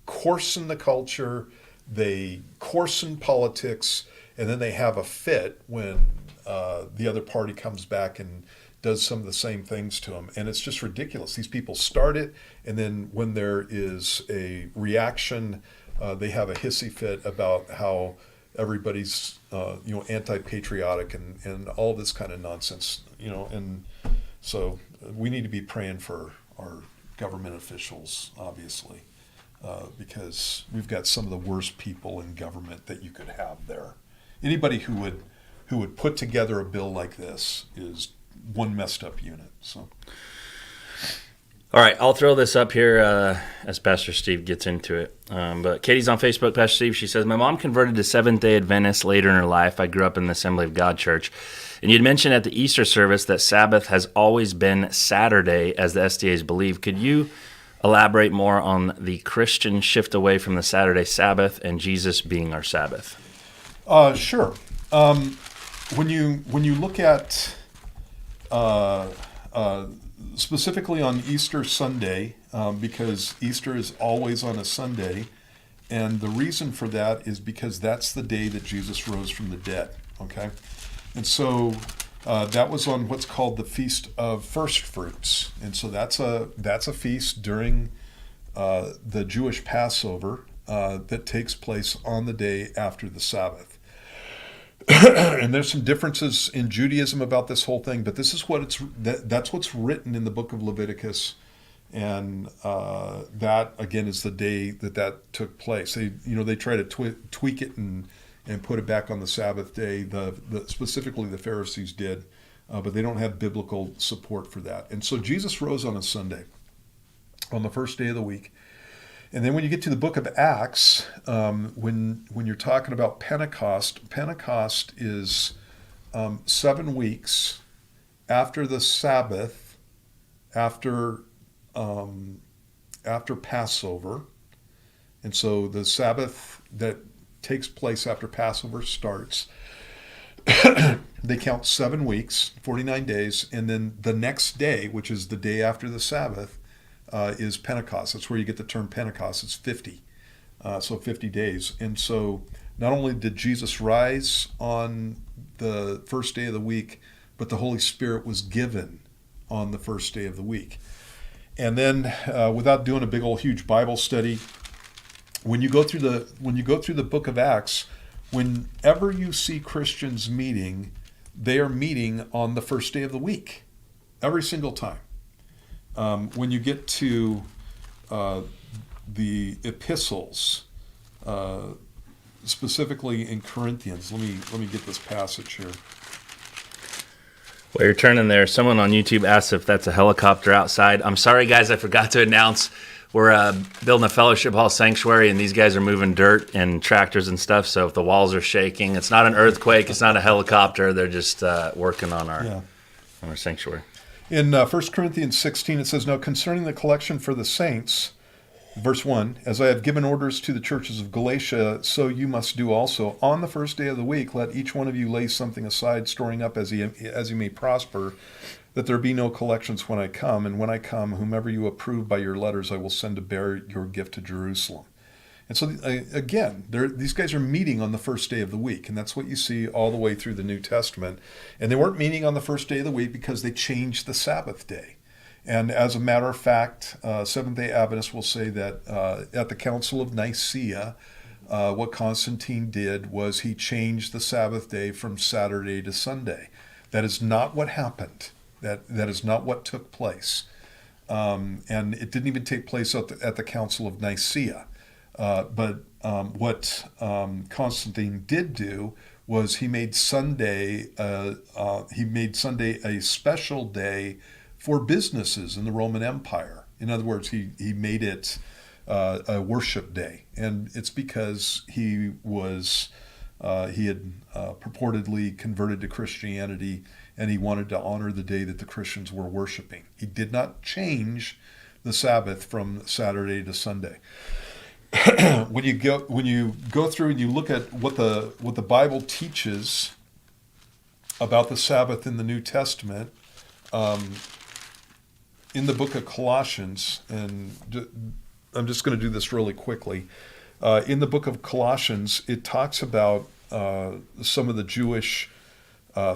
coarsen the culture, they coarsen politics, and then they have a fit when the other party comes back and does some of the same things to them. And it's just ridiculous. These people start it, and then when there is a reaction, they have a hissy fit about how everybody's anti-patriotic and all this kind of nonsense. And so we need to be praying for our government officials, obviously, because we've got some of the worst people in government that you could have there. Anybody who would put together a bill like this is one messed up unit. So, all right, I'll throw this up here as Pastor Steve gets into it. But Katie's on Facebook, Pastor Steve. She says, my mom converted to Seventh-day Adventist later in her life. I grew up in the Assembly of God Church. And you'd mentioned at the Easter service that Sabbath has always been Saturday, as the SDAs believe. Could you elaborate more on the Christian shift away from the Saturday Sabbath and Jesus being our Sabbath? Sure. When you look at specifically on Easter Sunday, because Easter is always on a Sunday, and the reason for that is because that's the day that Jesus rose from the dead. Okay, and so that was on what's called the Feast of First Fruits, and so that's a feast during the Jewish Passover that takes place on the day after the Sabbath. And there's some differences in Judaism about this whole thing, but this is that's what's written in the book of Leviticus, and that again is the day that took place. They try to tweak it and put it back on the Sabbath day. Specifically the Pharisees did, but they don't have biblical support for that. And so Jesus rose on a Sunday, on the first day of the week. And then when you get to the book of Acts, when you're talking about Pentecost is 7 weeks after the Sabbath, after Passover. And so the Sabbath that takes place after Passover starts. They count 7 weeks, 49 days, and then the next day, which is the day after the Sabbath, is Pentecost. That's where you get the term Pentecost. It's 50. So 50 days. And so not only did Jesus rise on the first day of the week, but the Holy Spirit was given on the first day of the week. And then without doing a big old huge Bible study, when you go through the book of Acts, whenever you see Christians meeting, they are meeting on the first day of the week, every single time. When you get to the epistles, specifically in Corinthians, let me get this passage here. While you're turning there, someone on YouTube asked if that's a helicopter outside. I'm sorry, guys, I forgot to announce we're building a fellowship hall sanctuary, and these guys are moving dirt and tractors and stuff, so if the walls are shaking, it's not an earthquake, it's not a helicopter, they're just working on our sanctuary. In 1 Corinthians 16, it says, "Now concerning the collection for the saints," verse 1, "as I have given orders to the churches of Galatia, so you must do also. On the first day of the week, let each one of you lay something aside, storing up as he may prosper, that there be no collections when I come. And when I come, whomever you approve by your letters, I will send to bear your gift to Jerusalem." And so, again, these guys are meeting on the first day of the week, and that's what you see all the way through the New Testament. And they weren't meeting on the first day of the week because they changed the Sabbath day. And as a matter of fact, Seventh-day Adventists will say that at the Council of Nicaea, what Constantine did was he changed the Sabbath day from Saturday to Sunday. That is not what happened. That is not what took place. And it didn't even take place at the Council of Nicaea. But what Constantine did do was he made Sunday a special day for businesses in the Roman Empire. In other words, he made it a worship day, and it's because he had purportedly converted to Christianity, and he wanted to honor the day that the Christians were worshiping. He did not change the Sabbath from Saturday to Sunday. When you go through and you look at what the Bible teaches about the Sabbath in the New Testament, in the book of Colossians, and I'm just going to do this really quickly. In the book of Colossians, it talks about some of the Jewish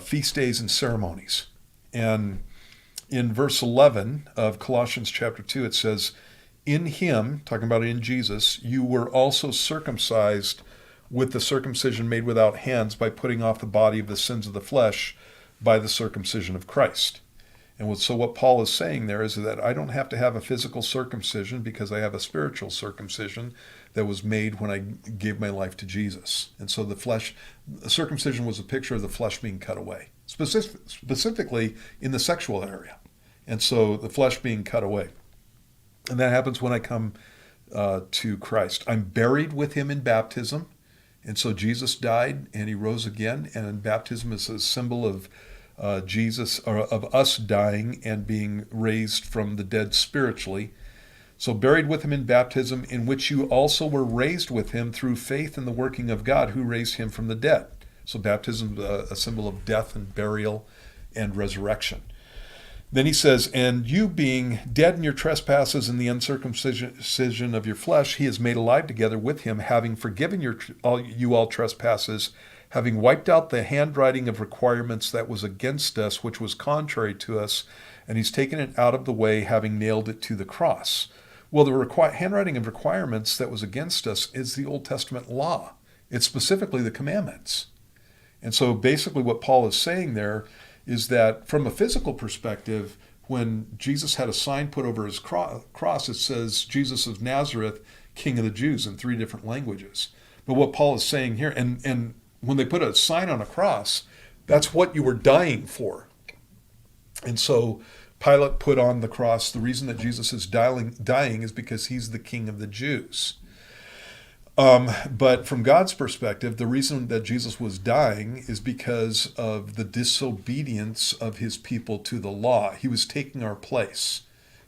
feast days and ceremonies. And in verse 11 of Colossians chapter 2, it says, "In him," talking about in Jesus, "you were also circumcised with the circumcision made without hands by putting off the body of the sins of the flesh by the circumcision of Christ." And so what Paul is saying there is that I don't have to have a physical circumcision because I have a spiritual circumcision that was made when I gave my life to Jesus. And so circumcision was a picture of the flesh being cut away, specifically in the sexual area. And so the flesh being cut away. And that happens when I come to Christ. I'm buried with him in baptism. And so Jesus died and he rose again. And baptism is a symbol of Jesus, or of us dying and being raised from the dead spiritually. So buried with him in baptism, in which you also were raised with him through faith in the working of God who raised him from the dead. So baptism is a symbol of death and burial and resurrection. Then he says, "And you being dead in your trespasses and the uncircumcision of your flesh, he has made alive together with him, having forgiven you all trespasses, having wiped out the handwriting of requirements that was against us, which was contrary to us, and he's taken it out of the way, having nailed it to the cross." Well, the handwriting of requirements that was against us is the Old Testament law. It's specifically the commandments. And so basically what Paul is saying there is that from a physical perspective, when Jesus had a sign put over his cross, it says, "Jesus of Nazareth, King of the Jews," in 3 different languages. But what Paul is saying here, and when they put a sign on a cross, that's what you were dying for. And so Pilate put on the cross, the reason that Jesus is dying is because he's the King of the Jews. But from God's perspective, the reason that Jesus was dying is because of the disobedience of his people to the law. He was taking our place.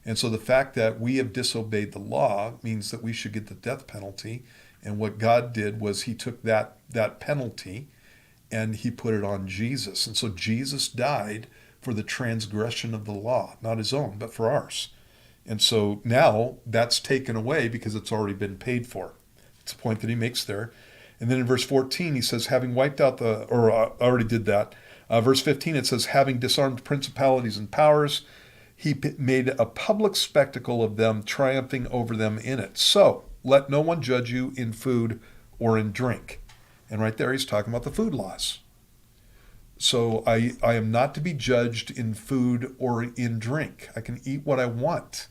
And so the fact that we have disobeyed the law means that we should get the death penalty. And what God did was he took that penalty and he put it on Jesus. And so Jesus died for the transgression of the law, not his own, but for ours. And so now that's taken away because it's already been paid for. It's a point that he makes there. And then in verse 14, he says, having wiped out I already did that. Verse 15, it says, having disarmed principalities and powers, he made a public spectacle of them, triumphing over them in it. So let no one judge you in food or in drink. And right there he's talking about the food laws. So I am not to be judged in food or in drink. I can eat what I want.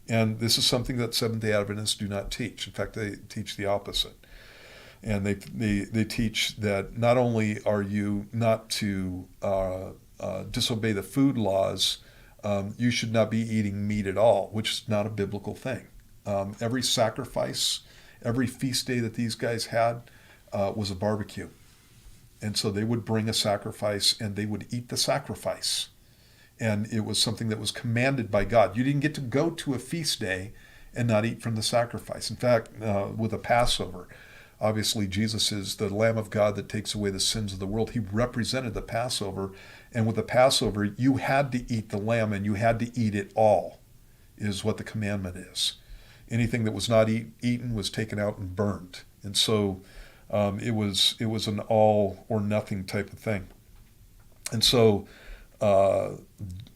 And this is something that Seventh-day Adventists do not teach. In fact, they teach the opposite. And they teach that not only are you not to disobey the food laws, you should not be eating meat at all, which is not a biblical thing. Every sacrifice, every feast day that these guys had was a barbecue. And so they would bring a sacrifice and they would eat the sacrifice. And it was something that was commanded by God. You didn't get to go to a feast day and not eat from the sacrifice. In fact, with a Passover, obviously Jesus is the Lamb of God that takes away the sins of the world. He represented the Passover. And with the Passover, you had to eat the lamb and you had to eat it all, is what the commandment is. Anything that was not eaten was taken out and burned. And so it was an all or nothing type of thing. And so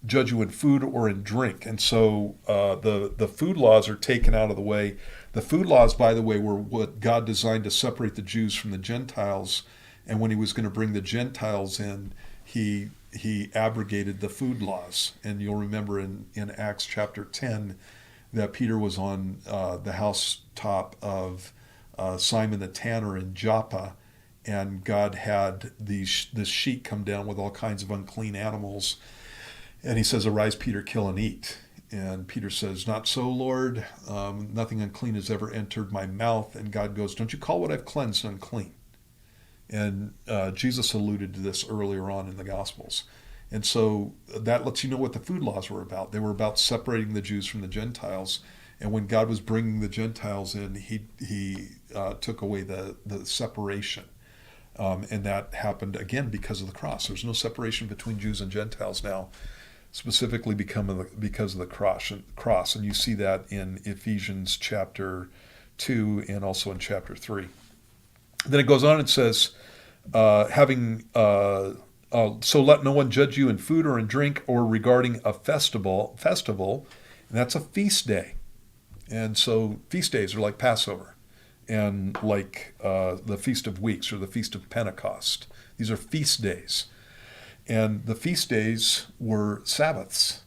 judge you in food or in drink. And so the food laws are taken out of the way. The food laws, by the way, were what God designed to separate the Jews from the Gentiles. And when he was going to bring the Gentiles in, he abrogated the food laws. And you'll remember in Acts chapter 10 that Peter was on the housetop of Simon the tanner in Joppa, and God had this sheet come down with all kinds of unclean animals. And he says, "Arise, Peter, kill and eat." And Peter says, "Not so, Lord. Nothing unclean has ever entered my mouth." And God goes, "Don't you call what I've cleansed unclean?" And Jesus alluded to this earlier on in the Gospels. And so that lets you know what the food laws were about. They were about separating the Jews from the Gentiles. And when God was bringing the Gentiles in, he took away the separation. And that happened, again, because of the cross. There's no separation between Jews and Gentiles now, specifically because of the cross. And you see that in Ephesians chapter 2 and also in chapter 3. Then it goes on and says, so let no one judge you in food or in drink or regarding a festival, and that's a feast day. And so feast days are like Passover and like the Feast of Weeks or the Feast of Pentecost. These are feast days. And the feast days were Sabbaths.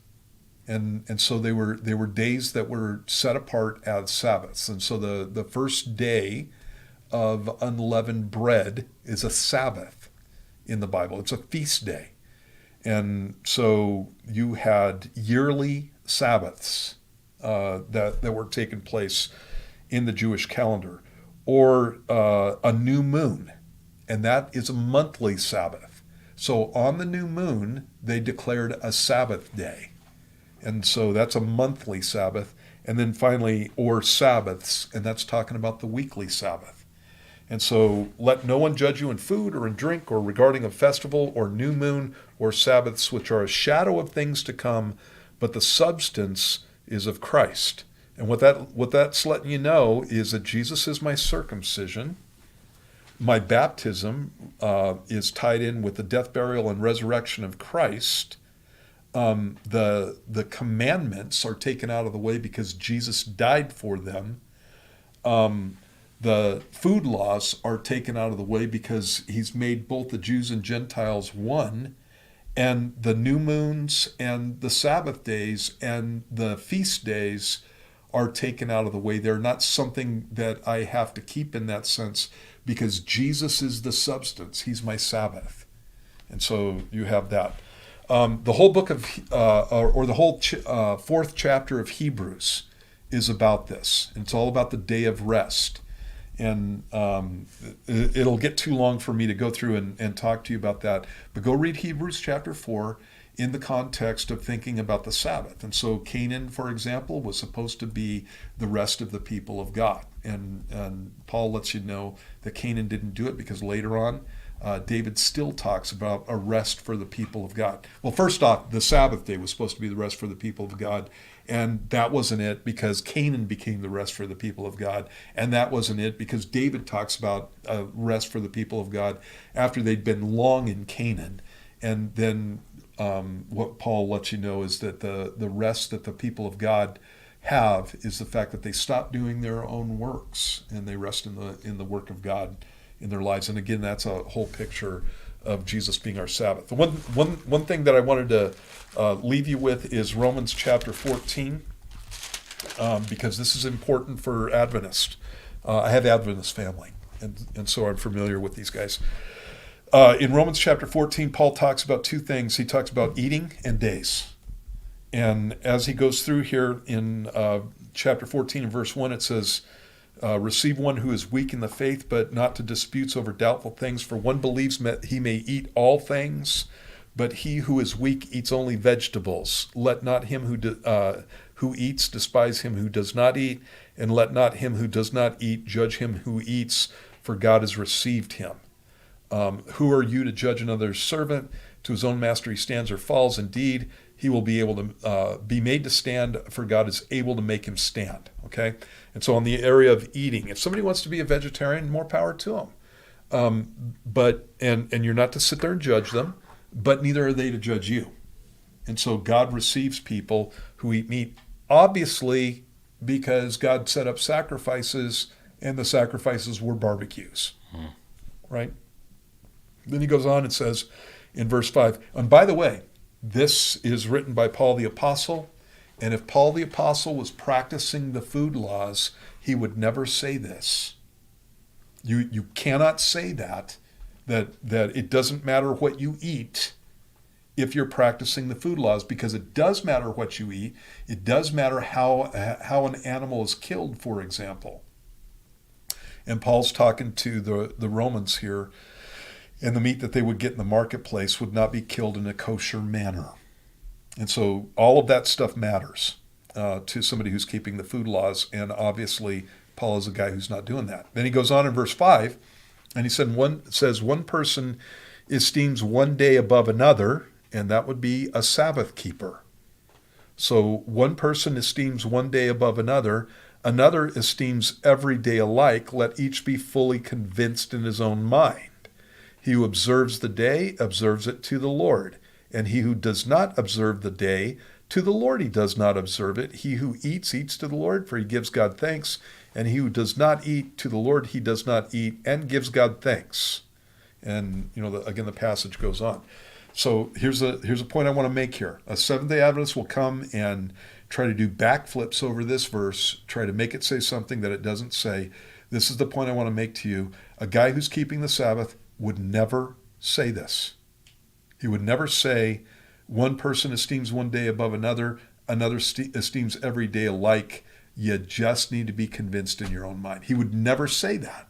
And so they were days that were set apart as Sabbaths. And so the first day of unleavened bread is a Sabbath in the Bible. It's a feast day. And so you had yearly Sabbaths that were taking place in the Jewish calendar, or a new moon, and that is a monthly Sabbath. So on the new moon, they declared a Sabbath day. And so that's a monthly Sabbath. And then finally, or Sabbaths, and that's talking about the weekly Sabbath. And so let no one judge you in food or in drink or regarding a festival or new moon or Sabbaths, which are a shadow of things to come, but the substance is of Christ. And what that's letting you know is that Jesus is my circumcision. My baptism is tied in with the death, burial, and resurrection of Christ. The commandments are taken out of the way because Jesus died for them. The food laws are taken out of the way because he's made both the Jews and Gentiles one. And the new moons and the Sabbath days and the feast days are taken out of the way. They're not something that I have to keep in that sense because Jesus is the substance. He's my Sabbath. And so you have that. The whole book of, or the whole fourth chapter of Hebrews is about this. It's all about the day of rest. And it'll get too long for me to go through and talk to you about that. But go read Hebrews chapter 4 in the context of thinking about the Sabbath. And so Canaan, for example, was supposed to be the rest of the people of God. And Paul lets you know that Canaan didn't do it because later on, David still talks about a rest for the people of God. Well, first off, the Sabbath day was supposed to be the rest for the people of God. And that wasn't it because Canaan became the rest for the people of God. And that wasn't it because David talks about a rest for the people of God after they'd been long in Canaan. And then what Paul lets you know is that the rest that the people of God have is the fact that they stop doing their own works and they rest in the work of God in their lives. And again, that's a whole picture of Jesus being our Sabbath. The one thing that I wanted to leave you with is Romans chapter 14, because this is important for Adventists. I have Adventist family, and so I'm familiar with these guys. In Romans chapter 14, Paul talks about two things. He talks about eating and days. And as he goes through here in chapter 14 and verse 1, it says, receive one who is weak in the faith, but not to disputes over doubtful things. For one believes he may eat all things, but he who is weak eats only vegetables. Let not him who eats despise him who does not eat, and let not him who does not eat judge him who eats, for God has received him. Who are you to judge another's servant? To his own master he stands or falls. Indeed, he will be able to be made to stand, for God is able to make him stand. Okay? And so on the area of eating, if somebody wants to be a vegetarian, more power to them. But you're not to sit there and judge them, but neither are they to judge you. And so God receives people who eat meat, obviously because God set up sacrifices, and the sacrifices were barbecues. Right? Then he goes on and says in verse 5, and by the way, this is written by Paul the Apostle, and if Paul the Apostle was practicing the food laws, he would never say this. You cannot say that it doesn't matter what you eat if you're practicing the food laws, because it does matter what you eat. It does matter how an animal is killed, for example. And Paul's talking to the Romans here, and the meat that they would get in the marketplace would not be killed in a kosher manner. And so all of that stuff matters to somebody who's keeping the food laws, and obviously Paul is a guy who's not doing that. Then he goes on in verse 5, and he says one person esteems one day above another, and that would be a Sabbath keeper. So one person esteems one day above another, another esteems every day alike. Let each be fully convinced in his own mind. He who observes the day observes it to the Lord, and he who does not observe the day, to the Lord he does not observe it. He who eats to the Lord, for he gives God thanks, and he who does not eat, to the Lord he does not eat, and gives God thanks. And again, the passage goes on. So here's a point I want to make here. A Seventh-day Adventist will come and try to do backflips over this verse, try to make it say something that it doesn't say. This is the point I want to make to you. A guy who's keeping the Sabbath would never say this. He would never say, one person esteems one day above another, another esteems every day alike. You just need to be convinced in your own mind. He would never say that.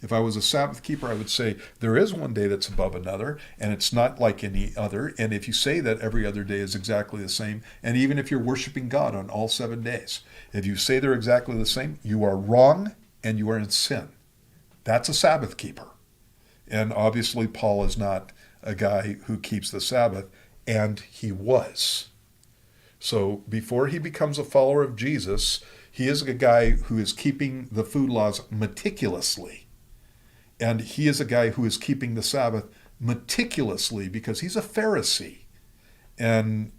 If I was a Sabbath keeper, I would say there is one day that's above another, and it's not like any other. And if you say that every other day is exactly the same, and even if you're worshiping God on all 7 days, if you say they're exactly the same, you are wrong and you are in sin. That's a Sabbath keeper. And obviously, Paul is not a guy who keeps the Sabbath, and he was. So before he becomes a follower of Jesus, he is a guy who is keeping the food laws meticulously. And he is a guy who is keeping the Sabbath meticulously because he's a Pharisee. And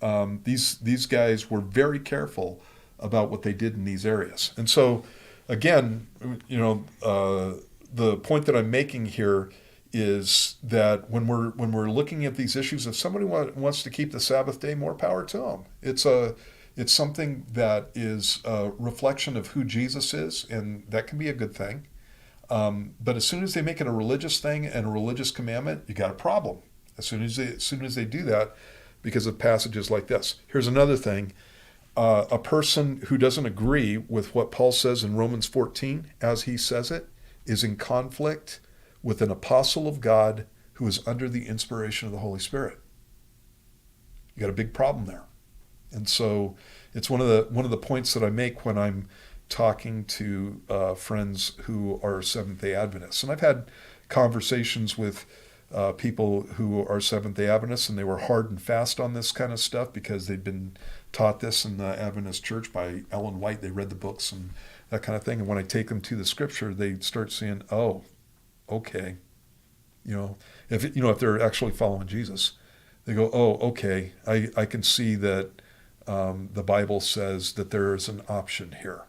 these guys were very careful about what they did in these areas. And so, again, the point that I'm making here is that when we're looking at these issues, if somebody wants to keep the Sabbath day, more power to them. It's something that is a reflection of who Jesus is, and that can be a good thing. But as soon as they make it a religious thing and a religious commandment, you got a problem. As soon as they do that, because of passages like this. Here's another thing. A person who doesn't agree with what Paul says in Romans 14, as he says it, is in conflict with an apostle of God who is under the inspiration of the Holy Spirit. You got a big problem there. And so it's one of the points that I make when I'm talking to friends who are Seventh-day Adventists. And I've had conversations with people who are Seventh-day Adventists, and they were hard and fast on this kind of stuff because they'd been taught this in the Adventist church by Ellen White. They read the books and that kind of thing. And when I take them to the scripture, they start saying, oh, okay. If they're actually following Jesus, they go, oh, okay, I can see that the Bible says that there is an option here.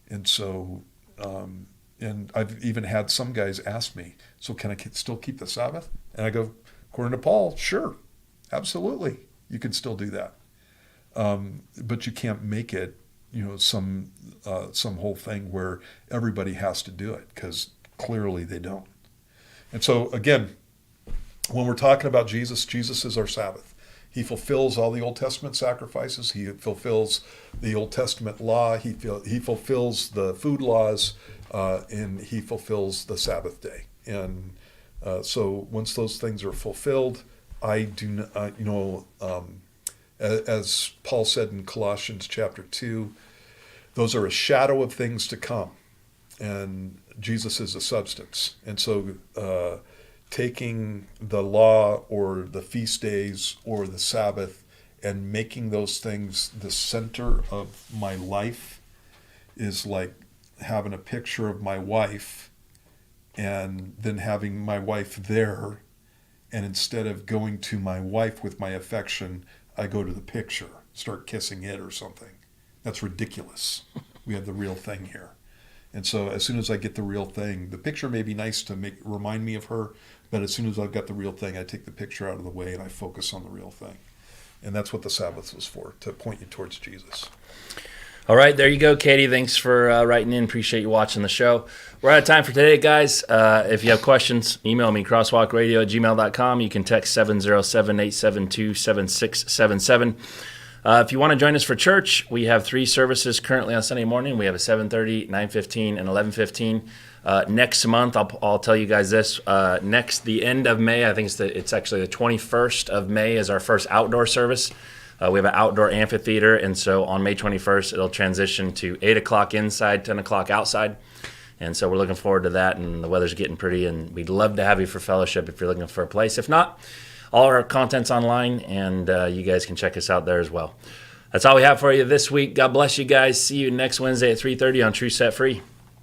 And so, and I've even had some guys ask me, so can I still keep the Sabbath? And I go, according to Paul, sure, absolutely, you can still do that. But you can't make it, some whole thing where everybody has to do it, because clearly they don't. And so again, when we're talking about Jesus, Jesus is our Sabbath. He fulfills all the Old Testament sacrifices. He fulfills the Old Testament law. He fulfills the food laws, and he fulfills the Sabbath day. And so once those things are fulfilled, I do not, as Paul said in Colossians chapter 2, those are a shadow of things to come, and Jesus is a substance. And so taking the law or the feast days or the Sabbath and making those things the center of my life is like having a picture of my wife and then having my wife there, and instead of going to my wife with my affection, I go to the picture, start kissing it or something. That's ridiculous. We have the real thing here. And so as soon as I get the real thing, the picture may be nice to remind me of her, but as soon as I've got the real thing, I take the picture out of the way and I focus on the real thing. And that's what the Sabbath was for, to point you towards Jesus. All right, there you go, Katie. Thanks for writing in. Appreciate you watching the show. We're out of time for today, guys. If you have questions, email me, crosswalkradio@gmail.com. You can text 707-872-7677. If you want to join us for church, we have 3 services currently on Sunday morning. We have a 7:30, 9:15, and 11:15. Next month, I'll tell you guys this. The end of May, I think it's actually the 21st of May is our first outdoor service. We have an outdoor amphitheater, and so on May 21st, it'll transition to 8 o'clock inside, 10 o'clock outside. And so we're looking forward to that, and the weather's getting pretty, and we'd love to have you for fellowship if you're looking for a place. If not, all our content's online, and you guys can check us out there as well. That's all we have for you this week. God bless you guys. See you next Wednesday at 3:30 on True Set Free.